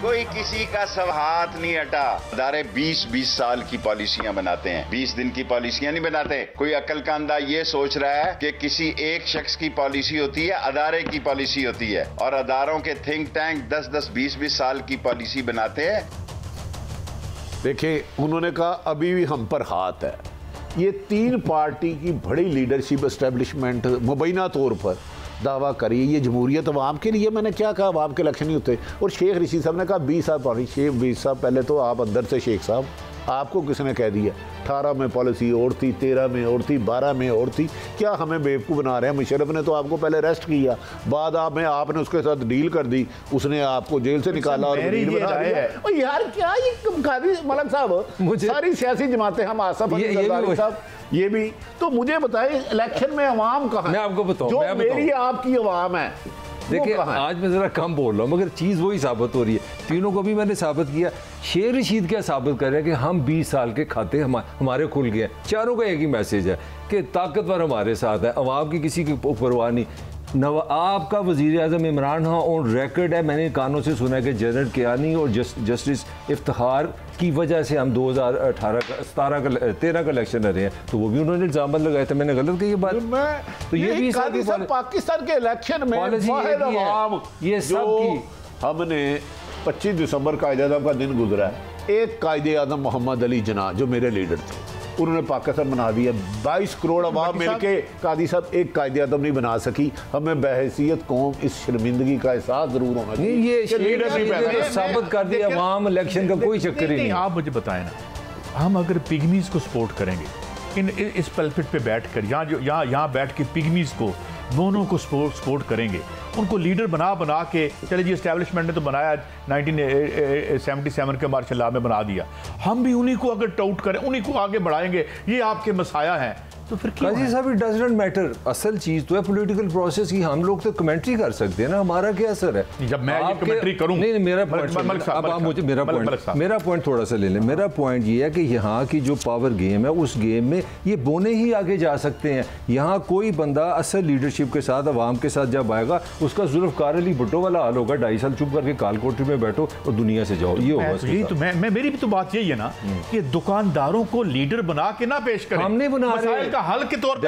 कोई किसी का सब हाथ नहीं हटा। अदारे 20-20 साल की पॉलिसियां बनाते हैं, 20 दिन की पॉलिसियां नहीं बनाते। कोई अकल का अंधा ये सोच रहा है कि किसी एक शख्स की पॉलिसी होती है, अदारे की पॉलिसी होती है, और अदारों के थिंक टैंक 10-10, 20-20 साल की पॉलिसी बनाते हैं। देखिए उन्होंने कहा अभी भी हम पर हाथ है। ये 3 पार्टी की बड़ी लीडरशिप एस्टेब्लिशमेंट मुबैना तौर पर दावा करिए ये जमहूरियत अवाम के लिए। मैंने क्या कहा, अवाम के इलेक्शन नहीं होते। और शेख रशीद साहब ने कहा 20 साल पहले, शेख 20 साल पहले तो आप अंदर से शेख साहब आपको किसने कह दिया? 18 में पॉलिसी और थी, 13 में और थी, 12 में और थी। क्या हमें बेवकूफ़ बना रहे हैं? मुशर्रफ ने तो आपको पहले अरेस्ट किया, बाद आपने उसके साथ डील कर दी, उसने आपको जेल से निकाला और वज़ीर बना दिया। यार क्या ये काजी मलिक साहब, सारी सियासी जमातें, हम आसफ अली जरदारी साहब, ये भी तो मुझे बताए इलेक्शन में अवाम कहाँ है? मैं आपको बताऊं, जो मेरी आपकी अवाम है। देखिए आज मैं ज़रा कम बोल रहा हूँ मगर चीज़ वही साबित हो रही है। तीनों को भी मैंने साबित किया। शेर रशीद क्या साबित कर रहे हैं कि हम 20 साल के खाते हमारे खुल गए। चारों का एक ही मैसेज है कि ताकतवर हमारे साथ है, अवाम की किसी की परवाह नहीं। आपका वज़ीर आज़म इमरान खान ऑन रिकॉर्ड है, मैंने कानों से सुना है कि जनरल कियानी और जस्टिस इफ्तिखार की वजह से हम 2013 का इलेक्शन लड़े हैं, तो वो भी उन्होंने इल्ज़ाम लगाए थे। मैंने गलत कही ये बात? तो ये भी पाकिस्तान के इलेक्शन में ये सब की हमने 25 दिसंबर कायदे-ए-आज़म का दिन गुजरा है। एक कायदे-ए-आज़म मोहम्मद अली जिन्ना जो मेरे लीडर थे, उन्होंने पाकिस्तान बना दिया। 22 करोड़ अवाम मिलके कादी साहब एक कायदे-ए-आज़म नहीं बना सकी। हमें बहैसियत कौम इस शर्मिंदगी का एहसास जरूर होना चाहिए। ये साबित कर दिया अवाम, इलेक्शन का कोई चक्कर ही नहीं। आप मुझे बताएं ना, हम अगर पिग्मीज को सपोर्ट करेंगे इस पलपिट पे बैठकर, यहाँ बैठ के पिग्मीज को, दोनों को सपोर्ट करेंगे, उनको लीडर बना के, चले जी एस्टेब्लिशमेंट ने तो बनाया 1977 के मार्शल लॉ में बना दिया, हम भी उन्हीं को अगर टाउट करें, उन्हीं को आगे बढ़ाएंगे, ये आपके मसाया हैं, तो फिर काजी साहब इट डजंट मैटर। असल चीज तो है पॉलिटिकल प्रोसेस की। हम लोग तो कमेंट्री कर सकते हैं ना, हमारा क्या असर है जब मैं ये कमेंट्री करूं? नहीं मेरा पॉइंट, अब आप मुझे मेरा पॉइंट थोड़ा सा ले लें। मेरा पॉइंट ये है कि यहाँ की जो पावर गेम है, उस गेम में ये बोने ही आगे जा सकते हैं। यहाँ कोई बंदा असल लीडरशिप के साथ, अवाम के साथ जब आएगा, उसका जुल्फ़कार अली भुट्टो वाला हाल होगा। 2.5 साल चुप करके काल कोठरी में बैठो और दुनिया से जाओ, ये होगा। यही तो मेरी भी तो बात यही है ना कि दुकानदारों को लीडर बना के ना पेश करें, हमने बना रहे का हल के तौर पे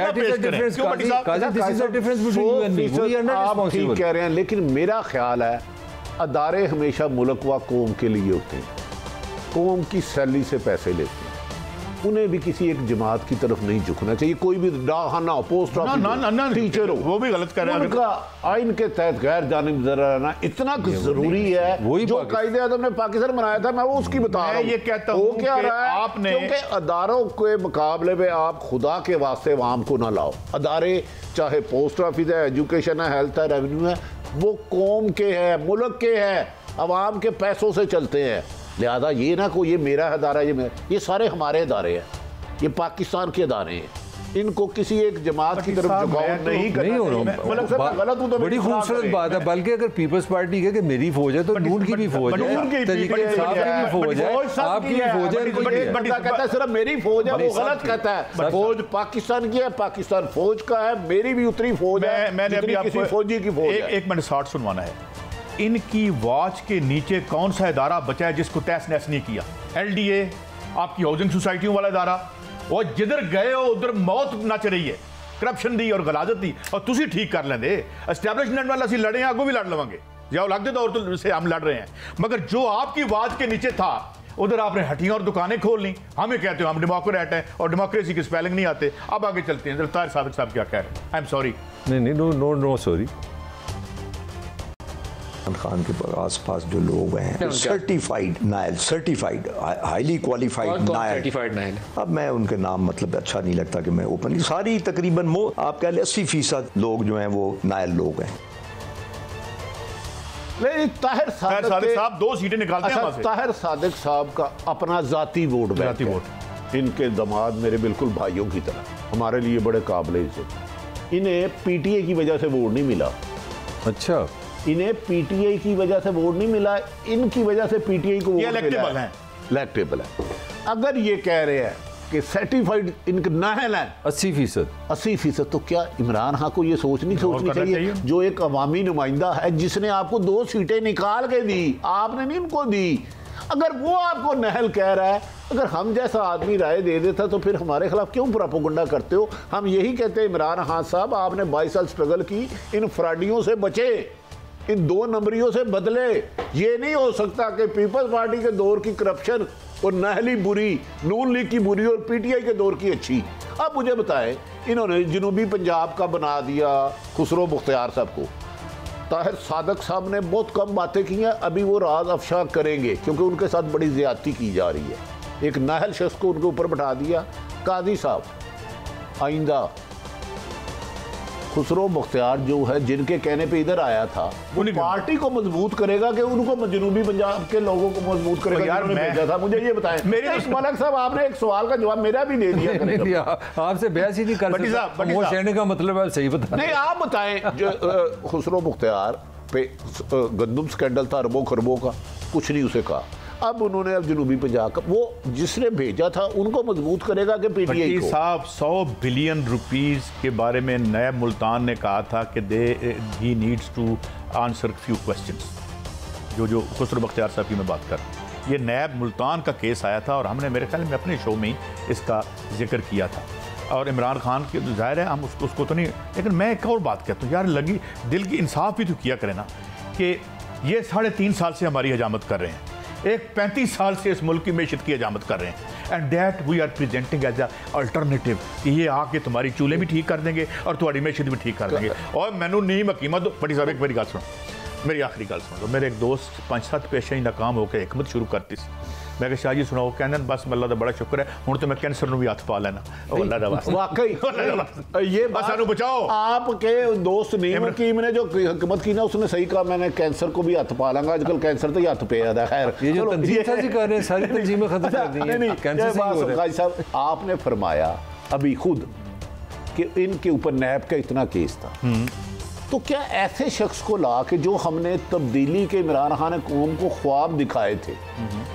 ठीक कह रहे हैं, लेकिन मेरा ख्याल है अदारे हमेशा मुल्क व कौम के लिए होते हैं, कौम की सैलरी से पैसे लेते हैं, उन्हें भी किसी एक जमात की तरफ नहीं झुकना चाहिए। कोई भी डाहाना पोस्ट ऑफिस टीचर हो, वो भी गलत कर रहे हैं। उनका आइन के तहत गैर जानिब रहना इतना जरूरी है। जो कायदे-ए-आज़म ने पाकिस्तान बनाया था, मैं वो उसकी बता रहा हूं। ये कहता हूं क्या रहा है आपने, क्योंकि अदारों के मुकाबले में आप खुदा के वास्ते आवाम को ना लाओ। अदारे चाहे पोस्ट ऑफिस है, एजुकेशन है, हेल्थ है, रेवेन्यू है, वो कौम के है, मुल्क के है, अवाम के पैसों से चलते हैं। लिहाजा ये ना को ये मेरा अदारा, ये सारे हमारे अदारे हैं, ये पाकिस्तान के अदारे हैं। इनको किसी एक जमात की तरफ झुकाव नहीं करना। बड़ी खूबसूरत बात है। बल्कि अगर पीपल्स पार्टी के मेरी फौज है तो नून की भी फौज है, फौज है, आपकी भी फौज है। बंदा कहता है सिर्फ मेरी फौज है, वो गलत कहता है। फौज पाकिस्तान की है, पाकिस्तान फौज का है, मेरी भी उतनी फौज है। मैंने अभी आपको फौजी की फौज है। एक मिनट शॉर्ट सुनवाना है। इनकी वॉच के नीचे कौन सा इदारा बचा है जिसको तहस नहस नहीं किया? LDA, आपकी हाउसिंग सोसाइटियों वाला इदारा, और जिधर गए हो उधर मौत नच रही है, करप्शन दी और गलाजत दी, और तुसी ठीक कर लेंदे। एस्टैब्लिशमेंट वाला असी लड़े, आगो भी लड़ लवांगे, जाओ लगते दौर तो से हम लड़ रहे हैं, मगर जो आपकी वॉच के नीचे था उधर आपने हटियां और दुकानें खोल ली। हमें कहते हो हम डेमोक्रेट हैं और डेमोक्रेसी की स्पेलिंग नहीं आते। अब आगे चलते हैं, ताहिर सादिक साहब क्या कह रहे हैं? I am sorry. नहीं, नो सॉरी। खान के आस-पास जो लोग हैं सर्टिफाइड नायल, सर्टिफाइड हाईली क्वालिफाइड नायल, अब मैं उनके नाम मतलब अच्छा नहीं लगता कि मैं ओपनली, सारी तकरीबन आप कह लें 80% लोग जो हैं वो नायल लोग हैं। ताहिर सादिक साहब 2 सीटें निकालते हैं। ताहिर सादिक साहब का अपना जाती वोट, इनके दामाद मेरे बिल्कुल भाइयों की तरह, हमारे लिए बड़े काबिल इज्जत। इन्हें PTI की वजह से वोट नहीं मिला। अच्छा, इन्हें PTI की वजह से वोट नहीं मिला, इनकी वजह से PTI को वोट इलेक्टेबल है। इलेक्टेबल है। अगर ये कह रहे हैं कि सर्टिफाइड इनका नाहल है 80%, तो क्या इमरान खान को ये सोचनी चाहिए जो एक अवामी नुमाइंदा है, जिसने आपको 2 सीटें निकाल के दी, आपने नहीं उनको दी। अगर वो आपको नहल कह रहा है, अगर हम जैसा आदमी राय दे देता तो फिर हमारे खिलाफ क्यों प्रोपेगेंडा करते हो? हम यही कहते हैं इमरान खान साहब, आपने 22 साल स्ट्रगल की, इन फ्रॉडियों से बचे, इन 2 नंबरियों से बदले। ये नहीं हो सकता कि पीपल्स पार्टी के दौर की करप्शन और नहली बुरी, नून लीग की बुरी और PTI के दौर की अच्छी। अब मुझे बताएं, इन्होंने जनूबी पंजाब का बना दिया खुसरो मुख्तियार साहब को। ताहिर सादिक साहब ने बहुत कम बातें की हैं, अभी वो राज अफशा करेंगे क्योंकि उनके साथ बड़ी ज्यादती की जा रही है। एक नाहल शख्स को उनके ऊपर बैठा दिया। काजी साहब आइंदा खुसरो मुख्तियार जो है जिनके कहने पे इधर आया था वो पार्टी को मजबूत करेगा कि उनको जनूबी पंजाब के लोगों को मजबूत करेगा? यार भेजा था मुझे ये बताएं। मेरे मलिक साहब आपने एक सवाल का जवाब मेरा भी दे दिया। आपसे बहस ही नहीं कर सकता, वो कहने का मतलब है सही बता नहीं। आप बताएं जो खुसरो मुख्तियार पे गंदम स्कैंडल था अरबों खरबों का, कुछ नहीं उसे कहा। अब उन्होंने अब जनूबी पंजाब का वो जिसने भेजा था उनको मजबूत करेगा कि पीटीआई को? साहब 100 बिलियन रुपीस के बारे में नैब मुल्तान ने कहा था कि he needs to answer few questions. जो खुसरो बख्तियार साहब की मैं बात कर, ये नैब मुल्तान का केस आया था और हमने मेरे ख्याल में अपने शो में ही इसका जिक्र किया था। और इमरान खान के जाहिर है हम उसको तो नहीं, लेकिन मैं एक और बात कहता हूँ यार, लगी दिल की इंसाफ भी तो किया करे ना कि ये 3.5 साल से हमारी हजामत कर रहे हैं, एक 35 साल से इस मुल्क की मैशत की हजामत कर रहे हैं, and that we are presenting as alternative कि ये आके तुम्हारी चूल्हे भी ठीक कर देंगे और तुम्हारी मैशत भी ठीक कर देंगे। और मैनू नहीं हकीमत बड़ी साहब एक मेरी गल सुनो, मेरी आखिरी गल सुनो। मेरे एक दोस्त 5-7 पेशे नाकाम होकर हिकमत शुरू करती सी। मैं कहा शाह जी सुनाओ, कहने बस अल्लाह का बड़ा शुक्र है हुण तो मैं कैंसर नूं भी हथ पा लेना। वाकई ये बस बचाओ। आपके दोस्त नीम हकीम ने जो हिकमत की ना उसने सही कहा, मैंने कैंसर को भी हथ पा लांगा, आजकल कैंसर तो ही हथ पे है। खैर ये जो तंजीम कर रहे हैं सारी तंजीमें खत्म कर दी हैं। कैंसर साहब आपने फरमाया अभी खुद कि इनके ऊपर नैब का इतना केस था, तो क्या ऐसे शख्स को ला के जो हमने तब्दीली के इमरान खान कौम को ख्वाब दिखाए थे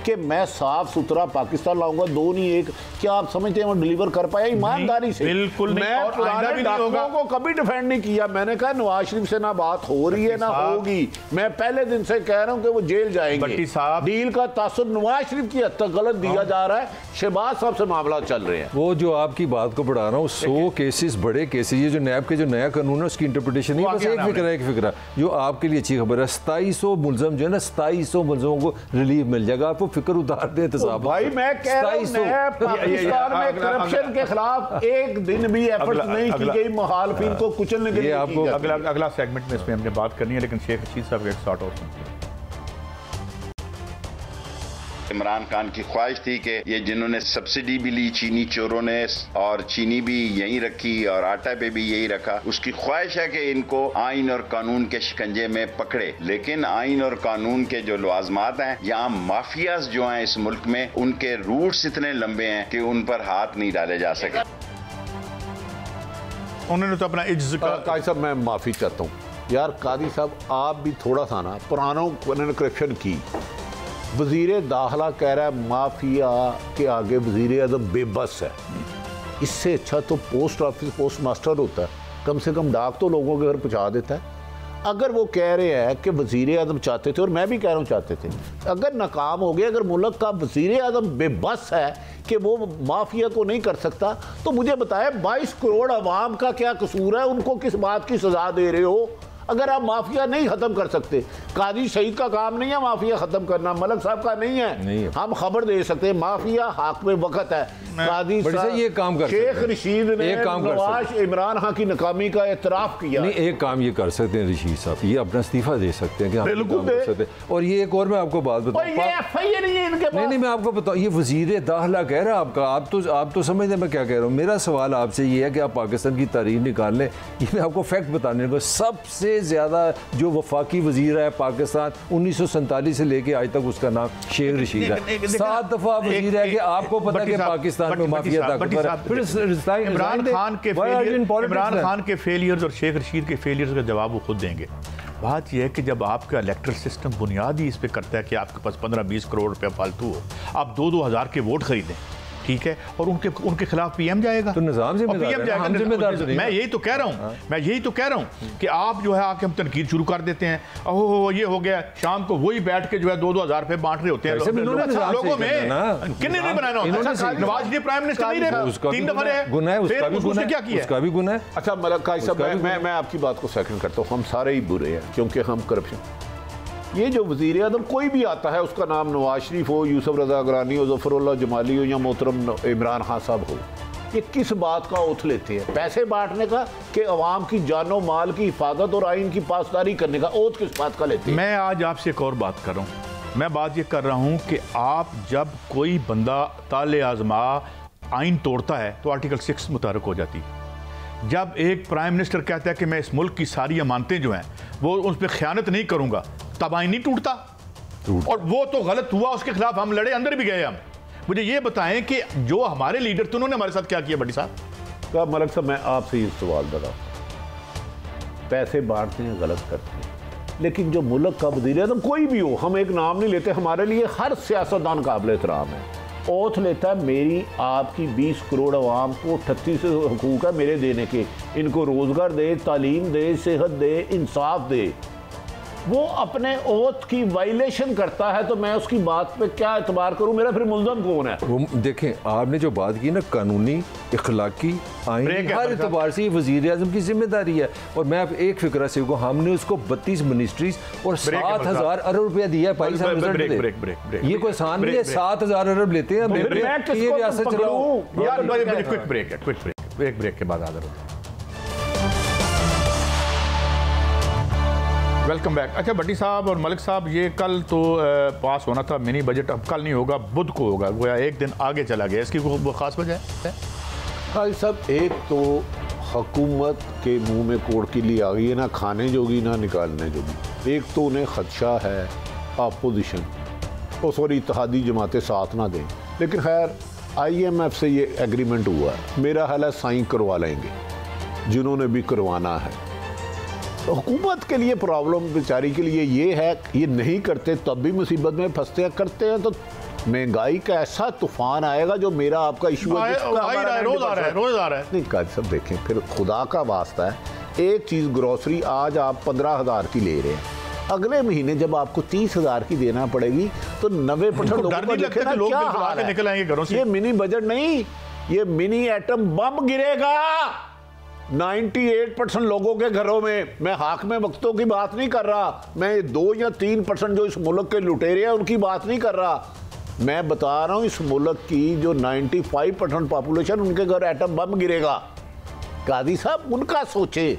कि मैं साफ सुथरा पाकिस्तान लाऊंगा, 2 नहीं 1, क्या आप समझते हैं वो डिलीवर कर पाया? ईमानदारी से बिल्कुल नहीं। मैं पुराने डाकुओं को कभी डिफेंड नहीं किया। मैंने कहा नवाज शरीफ से ना बात हो रही है ना होगी, मैं पहले दिन से कह रहा हूं कि वो जेल जाएंगे। डील का तासुर नवाज शरीफ की हद तक गलत दिया जा रहा है, शहबाज साहब से मामला चल रहे हैं। वो जो आपकी बात को बढ़ा रहा हूँ, 100 केसेस बड़े केसेस, ये जो नैब के जो नया कानून है उसकी इंटरप्रिटेशन नहीं, बस एक फिक्र जो आपके लिए अच्छी खबर है, 2700 मुलजम जो है ना, 2700 मुलजमों को रिलीफ मिल जाएगा। आपको फिक्र उतार दे भाई मैं कह रहा हूं पाकिस्तान में करप्शन के खिलाफ एक दिन भी एफर्ट नहीं की गई मुखालफिन को कुचलने के लिए। आपको अगला सेगमेंट में इसमें हमने बात करनी है, लेकिन शेख रशीद साहब का एक शॉट और सुनते हैं। इमरान खान की ख्वाहिश थी कि ये जिन्होंने सब्सिडी भी ली चीनी चोरों ने, और चीनी भी यहीं रखी और आटा पे भी यही रखा, उसकी ख्वाहिश है कि इनको आइन और कानून के शिकंजे में पकड़े। लेकिन आइन और कानून के जो लवाजमात हैं, यहाँ माफियाज जो हैं इस मुल्क में, उनके रूट्स इतने लंबे हैं कि उन पर हाथ नहीं डाले जा सके। उन्होंने तो अपना काजी साहब मैं माफी चाहता हूँ यार, काजी साहब आप भी थोड़ा सा ना पुरानों ने करप्शन की। वज़ीर दाखिला कह रहा है माफिया के आगे वज़ीर आज़म बेबस है। इससे अच्छा तो पोस्ट ऑफिस पोस्ट मास्टर होता है, कम से कम डाक तो लोगों के घर पहुँचा देता है। अगर वो कह रहे हैं कि वज़ीर आज़म चाहते थे, और मैं भी कह रहा हूँ चाहते थे, अगर नाकाम हो गए, अगर मुल्क का वज़ीर आज़म बेबस है कि वो माफिया को नहीं कर सकता, तो मुझे बताया 22 करोड़ अवाम का क्या कसूर है? उनको किस बात की सजा दे रहे हो? अगर आप माफिया नहीं खत्म कर सकते, काजी शहीद का काम नहीं है माफिया खत्म करना, मलिक साहब का नहीं है। हम खबर दे सकते हैं माफिया हाक में वक्त है। काजी साहब ये काम कर शेख रशीद ने नवाज इमरान खान की नाकामी का एतराफ किया। नहीं, एक काम ये कर सकते हैं रशीद साहब, ये अपना इस्तीफा दे सकते हैं कि हम काम कर सकते हैं। और ये एक और मैं आपको बात बताऊं, नहीं मैं आपको बताऊं, ये वज़ीर दाखिला कह रहा है आपका, आप तो समझते हैं मैं क्या कह रहा हूँ। मेरा सवाल आपसे ये है कि आप पाकिस्तान की तारीख निकाल लें। ये मैं आपको फैक्ट बताने को, सबसे ज्यादा जो वफाकी वजीर है पाकिस्तान 1947 से लेके आज तक, उसका नाम शेख रशीद है। 7 दफा वजीर है कि आपको पता है कि पाकिस्तान में माफिया ताकतवर है। इमरान खान के फेलियर्स और शेख रशीद के फेलियर्स का जवाब वो खुद देंगे। बात यह है कि जब आपका इलेक्ट्रल सिस्टम बुनियादी इस पे करता है कि आपके पास 15-20 करोड़ रुपया फालतू हो, आप 2-2 हज़ार के वोट खरीदें, ठीक है, और उनके खिलाफ पीएम जाएगा, तो निजाम जिम्मेदार है। मैं यही तो कह रहा हूं कि आप जो है आके हम तनकीद शुरू कर देते हैं, ओहो ये हो गया, शाम को वही बैठ के जो है 2-2 हज़ार रुपए बांट रहे होते हैं लोगों में। किन्ने नहीं बनाना? नवाज शरीफ प्राइम मिनिस्टर नहीं रहे, 3 दफा रहे, गुनाह है, उसका क्या किया? उसका भी गुनाह है। अच्छा काजी साहब, मैं आपकी बात को सेकंड करता हूँ। हम सारे ही बुरे हैं क्योंकि हम करप्शन, ये जो वज़ीर आज़म कोई भी आता है, उसका नाम नवाज शरीफ हो, यूसुफ रज़ा गिलानी हो, ज़फ़रुल्लाह जमाली हो या मोहतरम इमरान खान साहब हो, ये किस बात का ओथ लेते हैं? पैसे बांटने का कि अवाम की जानो माल की हिफाजत और आइन की पासदारी करने का ओथ किस बात का लेते हैं? मैं आज आपसे एक और बात कर रहा हूँ मैं बात ये कर रहा हूँ कि आप जब कोई बंदा ताले आजमा आइन तोड़ता है तो आर्टिकल 6 मुतारक हो जाती है। जब एक प्राइम मिनिस्टर कहता है कि मैं इस मुल्क की सारी अमानतें जो हैं वो उस पर ख़यानत नहीं करूँगा, तब आइन नहीं टूटता। और वो तो गलत हुआ, उसके खिलाफ हम लड़े, अंदर भी गए हम। मुझे ये बताएं कि जो हमारे लीडर थे उन्होंने हमारे साथ क्या किया? बड़ी साहब मलिक साहब, मैं आपसे ये सवाल बताऊँ, पैसे बांटते हैं, गलत करते हैं, लेकिन जो मुल्क का वज़ीर आज़म कोई भी हो, हम एक नाम नहीं लेते, हमारे लिए हर सियासतदान काबिल एहतराम है, ओथ लेता है मेरी आपकी 20 करोड़ आवाम को 38 हुकूक है मेरे देने के, इनको रोज़गार दे, तालीम दे, सेहत दे, इंसाफ दे। वो अपने ओथ की वायलेशन करता है तो मैं उसकी बात पे क्या एतबार करूं? मेरा फिर मुल्ज़म कौन है? वो देखें, आपने जो बात की ना, कानूनी, इखलाकी, आईनी, हर एतबार से वज़ीर आज़म की जिम्मेदारी है। और मैं अब एक फिक्रा से कहूँ, हमने उसको 32 मिनिस्ट्रीज और 7,000 अरब रुपया दिया है। ये कोई आसान नहीं है, 7,000 अरब लेते हैं। ये रियासत चलाओ। ब्रेक के बाद आदर होता है। Welcome back. अच्छा भट्टी साहब और मलिक साहब, ये कल तो पास होना था मिनी बजट, अब कल नहीं होगा, बुध को होगा, गोया एक दिन आगे चला गया। इसकी कोई खास वजह है? हाँ सब, एक तो हुकूमत के मुंह में कोड़ की ली आ गई है, ना खाने जोगी ना निकालने जोगी। एक तो उन्हें खदशा है अपोजिशन, सॉरी इत्तेहादी जमातें साथ ना दें, लेकिन खैर IMF से ये एग्रीमेंट हुआ है, मेरा हाल है साइन करवा लेंगे जिन्होंने भी करवाना है। तो हुकूमत के लिए प्रॉब्लम बेचारी के लिए ये है, ये नहीं करते तब भी मुसीबत में फंसते हैं, करते हैं तो महंगाई का ऐसा तूफान आएगा जो मेरा आपका इशू है, रोज आ रहा है। नहीं काजी साहब देखें, फिर खुदा का वास्ता है, एक चीज़ ग्रोसरी आज आप 15,000 की ले रहे हैं, अगले महीने जब आपको 30,000 की देना पड़ेगी तो 90% लोगों को लिखे लोग निकल आएंगे घरों से। ये मिनी बजट नहीं, ये मिनी एटम बम गिरेगा 98% लोगों के घरों में। मैं हाकिम वक्तों की बात नहीं कर रहा, मैं 2 या 3% जो इस मुल्क के लुटेरे हैं उनकी बात नहीं कर रहा, मैं बता रहा हूँ इस मुल्क की जो 95% पॉपुलेशन, उनके घर एटम बम गिरेगा। काजी साहब उनका सोचे,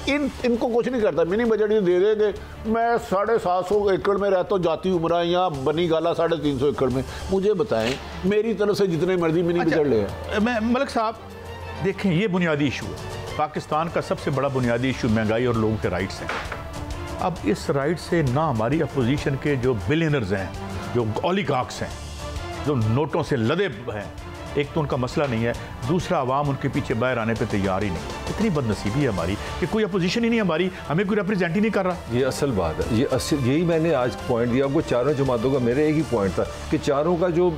इनको कुछ नहीं करता, मिनी बजट ये दे देंगे। मैं 750 एकड़ में रहता हूँ, जाती उमरा यहाँ बनी गाला 350 एकड़ में, मुझे बताएं मेरी तरफ से जितने मर्जी मिनी बजट ले। मैं मलिक साहब देखें, ये बुनियादी इशू है, पाकिस्तान का सबसे बड़ा बुनियादी इशू महंगाई और लोगों के राइट्स हैं। अब इस राइट से ना हमारी अपोजिशन के जो बिलियनर्स हैं, जो ओलिगार्क्स हैं, जो नोटों से लदे हैं, एक तो उनका मसला नहीं है, दूसरा अवाम उनके पीछे बाहर आने पे तैयार ही नहीं। इतनी बदनसीबी है हमारी कि कोई अपोजिशन ही नहीं हमारी, हमें कोई रिप्रेजेंट ही नहीं कर रहा। ये असल बात है, यही मैंने आज पॉइंट दिया आपको। चारों जमातों का मेरा एक ही पॉइंट था कि चारों का जो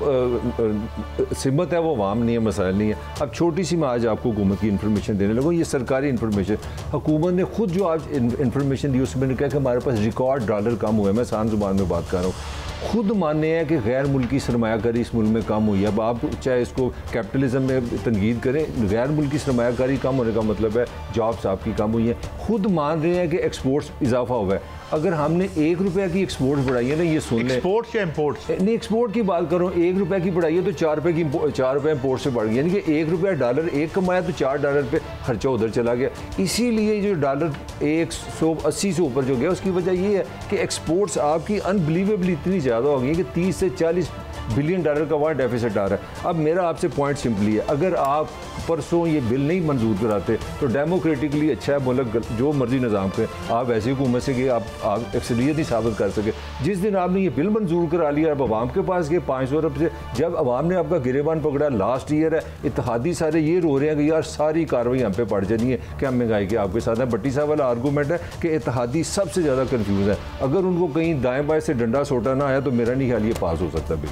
सिमत है वो अवाम नहीं है, मसाइल नहीं है। अब छोटी सी मैं आज आपको हुकूमत की इन्फॉर्मेशन देने लगूँ, ये सरकारी इन्फॉर्मेशन, हुकूमत ने खुद जो आज इन्फॉर्मेशन दी उसमें कहा कि हमारे पास रिकॉर्ड डॉलर कम हुआ है। मैं आसान जुबान में बात कर रहा हूँ, खुद मानने हैं कि गैर मुल्की सरमायाकारी इस मुल्क में कम हुई है। अब आप चाहे इसको कैपिटलिज्म में तनकीद करें, गैर मुल्की सरमायाकारी कम होने का मतलब है जॉब्स आपकी कम हुई हैं। खुद मान रहे हैं कि एक्सपोर्ट्स इजाफा हुआ है। अगर हमने 1 रुपया की एक्सपोर्ट बढ़ाई है ना, ये सुन लें, एक्सपोर्ट या इंपोर्ट नहीं, एक्सपोर्ट की बात करूँ, 1 रुपया की बढ़ाई है तो 4 रुपये इंपोर्ट से बढ़ गया, यानी कि 1 रुपया डॉलर एक कमाया तो $4 पे खर्चा उधर चला गया। इसीलिए जो डॉलर 180 से ऊपर जो गया उसकी वजह ये है कि एक्सपोर्ट्स आपकी अनबिलीवेबली इतनी ज़्यादा हो गई कि 30 से 40 बिलियन डॉलर का वहाँ डेफिसिट आ रहा है। अब मेरा आपसे पॉइंट सिंपली है, अगर आप परसों ये बिल नहीं मंजूर कराते तो डेमोक्रेटिकली अच्छा है मुल्क जो मर्जी निज़ाम पे, आप ऐसी हुकूमत से कि आप अक्सरियत ही साबित कर सके। जिस दिन आपने ये बिल मंजूर करा लिया, अब आवाम के पास गए 500 अरब से, जब आवाम ने आपका गिरेबान पकड़ा, लास्ट ईयर है, इत्तेहादी सारे ये रो रहे हैं कि यार सारी कार्रवाई हम पे पड़ जानी है कि हम महंगाई के आपके साथ हैं। भट्टी साहब वाला आर्गूमेंट है कि इत्तेहादी सबसे ज़्यादा कन्फ्यूज़ है, अगर उनको कहीं दाएँ बाएँ से डंडा सोटा ना आया तो मेरा नहीं ख्याल ये पास हो सकता बिल।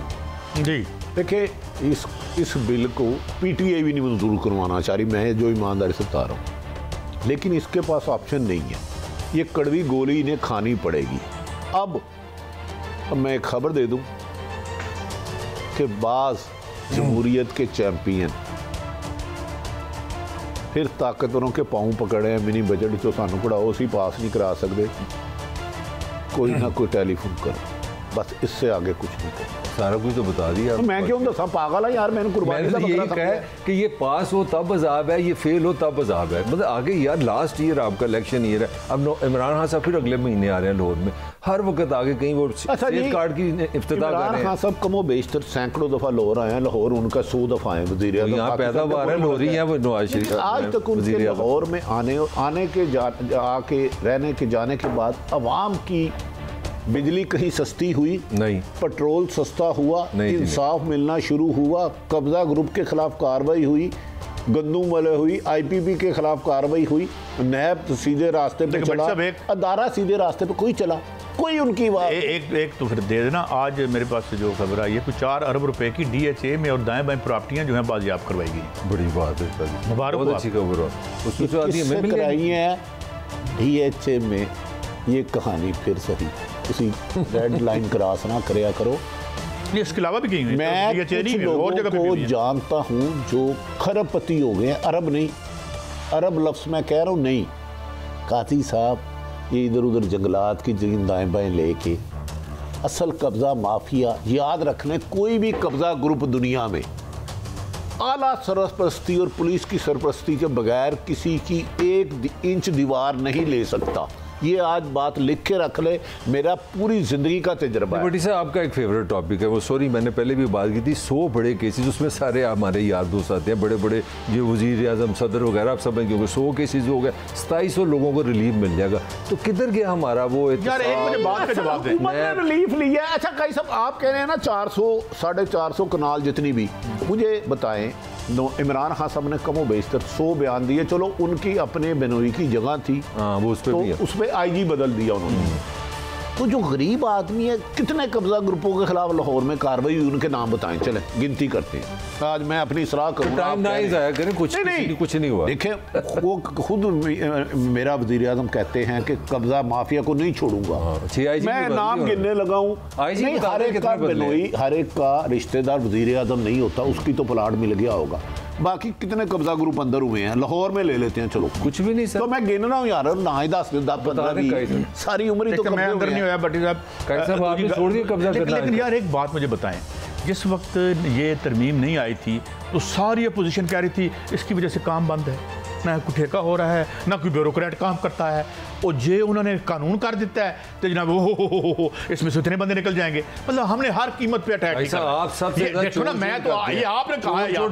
जी देखिए, इस बिल को PTI भी नहीं मंजूर करवाना चाह रही, मैं जो ईमानदारी से बता रहा हूँ, लेकिन इसके पास ऑप्शन नहीं है, ये कड़वी गोली इन्हें खानी पड़ेगी। अब मैं एक खबर दे दूं कि बाज जमहूरियत के चैंपियन फिर ताकतवरों के पाँव पकड़े हैं, मिनी बजट जो सानू पढ़ाओ उसी पास नहीं करा सकते, कोई ना कोई टेलीफोन करो। बस इससे आगे कुछ नहीं कर। सारा कुछ तो बता दिया। तो मैं क्यों दसा पागल है यार, मैंने कुर्बानी तो यही कहा है कि ये पास हो तब अजाब है, ये फेल हो तब अजाब है। मतलब आगे यार लास्ट ईयर आपका इलेक्शन ईयर है, अब इमरान खान साहब फिर अगले महीने आ रहे हैं लाहौर में, हर वक्त आगे कहीं वो सेफ कार्ड की इफ्तिताह कर रहे हैं। इमरान खान साहब कमो बेशतर सैकड़ों दफा लाहौर आए हैं, लाहौर उनका 100 दफा आए वज़ीर आज़म। यहाँ पैदावार है लाहौरी है वो नवाज शरीफ। आज तक उनके लाहौर में आने के आके रहने के जाने के बाद अवाम की बिजली कहीं सस्ती हुई नहीं, पेट्रोल सस्ता हुआ, इंसाफ मिलना शुरू हुआ, कब्जा ग्रुप के खिलाफ कार्रवाई हुई, गंदुम वाले हुई, IPP के खिलाफ कार्रवाई हुई, नैब सीधे रास्ते पे चला, अदारा सीधे रास्ते पे कोई चला, कोई उनकी बात एक तो फिर दे देना। आज मेरे पास से जो खबर आई है कुछ 4 अरब रुपए की DHA में और दाएं बाएं प्रॉपर्टियां जो हैं बाजियाब करवाई गई। बड़ी बात है, मुबारक, बहुत अच्छी खबर है। उसमें जो आदमी में कराई है DHA में, ये कहानी फिर सही उसी रेड लाइन क्रॉस ना करया करो। इसके अलावा भी कहीं मैं कुछ लोगों को जानता हूँ जो खरबपति हो गए, अरब नहीं, अरब लफ्ज़ मैं कह रहा हूँ नहीं, काजी साहब ये इधर उधर जंगलात की जमीन दाएं बाएं लेके असल कब्ज़ा माफिया। याद रखने कोई भी कब्ज़ा ग्रुप दुनिया में आला सरपरस्ती और पुलिस की सरपरस्ती के बगैर किसी की 1 इंच दीवार नहीं ले सकता। ये आज बात लिख के रख ले, मेरा पूरी जिंदगी का तजर्बा है। बटी साहब आपका एक फेवरेट टॉपिक है वो, सॉरी मैंने पहले भी बात की थी, 100 बड़े केसेस, उसमें सारे हमारे यार दोस्त आते हैं, बड़े बड़े जो वजीर आजम सदर वगैरह, आप समझ गए 100 केसेस हो गए, 2700 लोगों को रिलीफ मिल जाएगा। तो किधर गया हमारा वो यार, एक मुझे बात का जवाब दें। मैंने रिलीफ लिया है। अच्छा कई सब आप कह रहे हैं ना 400 450 कनाल जितनी भी, मुझे बताएं इमरान खान साहब ने कमो बेशतर 100 बयान दिए, चलो उनकी अपने बेनोई की जगह थी, वो उस पे तो भी उस पर IG बदल दिया उन्होंने। तो जो गरीब आदमी है, कितने कब्जा ग्रुपों के खिलाफ लाहौर में कार्रवाई हुई, उनके नाम बताएं, चले गिनती करते हैं। आज मैं अपनी सलाह करूँगा, कुछ नहीं हुआ। देखें वो खुद मेरा वज़ीर आज़म कहते हैं कि कब्जा माफिया को नहीं छोड़ूंगा। मैं नाम गिनने लगाऊं, हर एक का बेनोई, हर एक का रिश्तेदार वज़ीर आज़म नहीं होता, उसकी तो प्लाट मिल गया होगा। बाकी कितने कब्जा ग्रुप अंदर हुए हैं, लाहौर में ले लेते हैं, चलो कुछ भी नहीं सर। तो मैं गिन रहा हूँ यार, ना ही 10-15 सारी उम्र ही तो मैं अंदर नहीं होया। बटी साहब आपने छोड़ दिया कब्जा करना। लेकिन यार एक बात मुझे बताएं, जिस वक्त ये तरमीम नहीं आई थी तो सारी अपोजिशन कह रही थी इसकी वजह से काम बंद है, ना कोई ठेका हो रहा है, ना कोई ब्यूरोक्रेट काम करता है, और जे उन्होंने कानून कर देता है तो जनाब हो इसमें से इतने बंदे निकल जाएंगे। मतलब हमने हर कीमत पे अटैक किया। आप सबसे देखो ना, मैं तो ये आपने कहा है यार,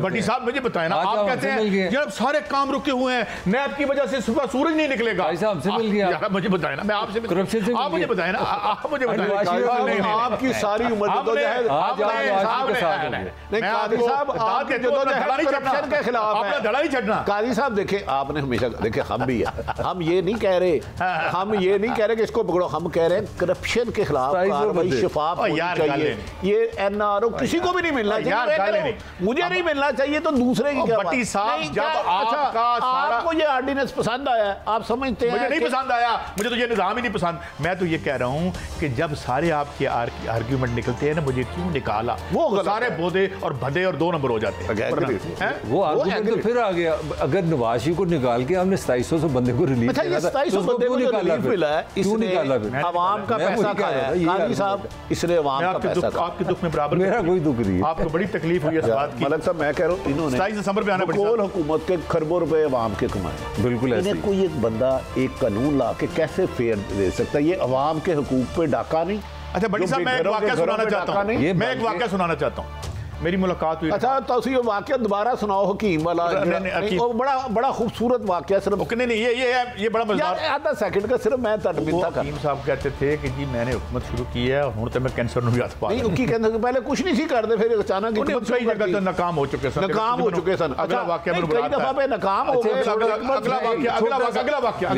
बटी साहब मुझे बताएं ना, आप कहते हैं जब सारे काम रुके हुए हैं, नैब की वजह से सुबह सूरज नहीं निकलेगा। मुझे बताएं ना, मैं आपसे आप मुझे बताएं ना, आप मुझे बताएं आपकी सारी उम्र के खिलाफ धड़ा ही छड़ना। काजी साहब देखे, आपने हमेशा देखे, हम भी है, हम ये नहीं कह रहे, हम ये नहीं कह रहे कि इसको पकड़ो, हम कह रहे हैं करप्शन के खिलाफ कार्रवाई शफाफ होनी चाहिए। ये NRO किसी को भी नहीं मिलना चाहिए, मुझे नहीं मिलना चाहिए तो दूसरे की क्या बात। बटी साहब जब आपको ये ऑर्डिनेंस पसंद आया, आप समझते हैं? मुझे नहीं पसंद आया, मुझे तो ये निजाम ही नहीं पसंद। मैं तो ये कह रहा हूँ कि जब सारे आपके आर्ग्यूमेंट निकलते हैं ना, मुझे क्यों निकाला, वो सारे बोधे और भदे और 2 नंबर हो जाते हैं। वो आर्गुमेंट तो फिर आ गया, अगर नवाज शरीफ को निकाल के हमने 2700 बंदे को रिलीफ दिया, 2700 बंदे को रिलीफ मिला है, इसने अवाम का पैसा खाया है। काजी साहब, इसने अवाम का पैसा खाया। आपके दुख में बराबर मेरा कोई दुख नहीं है, आपको बड़ी तकलीफ हुई इस बात की। मलिक साहब मैं कह रहा हूँ, इन्होंने 27 दिसंबर पे आना पड़ा, हुकूमत के खरबों रुपए अवाम के कमाए। बिल्कुल ऐसे इन्हें कोई एक बंदा एक कानून ला के कैसे फेयर दे सकता है? ये अवाम के हुकूक पे डाका नहीं। अच्छा बड़ी साहब, मैं एक वाकया सुनाना चाहता हूँ, मैं एक वाकया सुनाना चाहता हूँ। मेरी मुलाकात हुई। अच्छा तो ये वाकया दोबारा सुनाओ, हकीम वाला बड़ा खूबसूरत वाकया। सिर्फ नहीं ये बड़ा मजेदार, आधा सेकंड का सिर्फ मैं तटमिनता कर। हकीम साहब कहते थे कि जी मैंने हुकूमत शुरू की है, हुण तो मैं कैंसर नहीं हथ पा नहीं, उनकी कहते पहले कुछ नहीं सी करते, फिर अचानक कई जगह तो नाकाम हो चुके सन, नाकाम हो चुके सन। अगला वाकया कई दफा पे नाकाम हो गए। अगला वाकया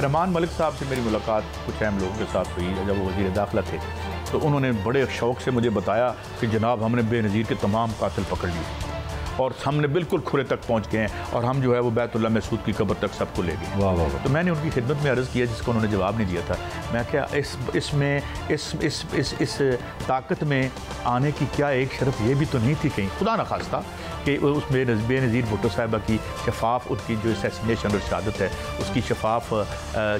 रहमान मलिक साहब से मेरी मुलाकात कुछ अहम लोगों के साथ हुई जब वो वज़ीर दाखिला थे, तो उन्होंने बड़े शौक़ से मुझे बताया कि जनाब हमने बेनज़ीर के तमाम कातिल पकड़ लिए और हमने बिल्कुल खुरे तक पहुंच गए हैं और हम जो है वो बैतुल्लाह महसूद की कब्र तक सबको ले गए। वाह वाह। तो मैंने उनकी खिदमत में अर्ज़ किया जिसको उन्होंने जवाब नहीं दिया था। मैं क्या इस ताकत में आने की क्या एक शर्त ये भी तो नहीं थी कहीं खुदा न खास्ता कि उस बेनज़ीर भुट्टो साहिबा की शफाफ उनकी जो असैसिनेशन और शहादत है उसकी शफाफ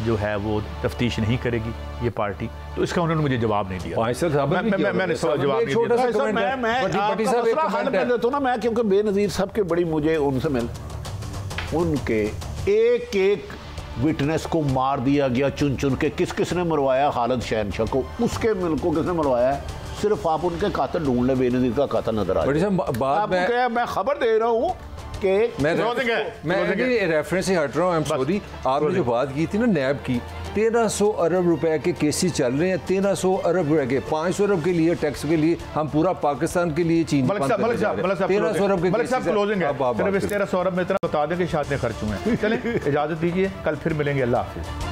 जो है वो तफ्तीश नहीं करेगी ये पार्टी, तो इसका उन्होंने मुझे जवाब नहीं दिया। मैंने जवाब नहीं दिया। मैं क्योंकि बेनज़ीर साहब के बड़ी मुझे उनसे मिल उनके एक एक विटनेस को मार दिया गया चुन चुन के। किसने मरवाया? खालिद शहनशाह को, उसके मिल को किसने मरवाया? सिर्फ आप उनके कातिल ढूंढ ले, बेनज़ीर का कातिल नजर आ जाए। मैं खबर दे रहा हूँ कि मैं रेफरेंस से हट रहा हूँ। सॉरी, आपने जो बात की थी ना नैब की, 1300 अरब रुपए के केसेस चल रहे हैं, 1300 अरब रुपए के, 500 अरब के लिए टैक्स के लिए हम पूरा पाकिस्तान के लिए चीन 1300 अरब के क्लोजिंग है। 1300 अरब में इतना बता दें कि शायद खर्च हुए हैं। चलें, इजाजत दीजिए, कल फिर मिलेंगे। अल्लाह हाफिज़।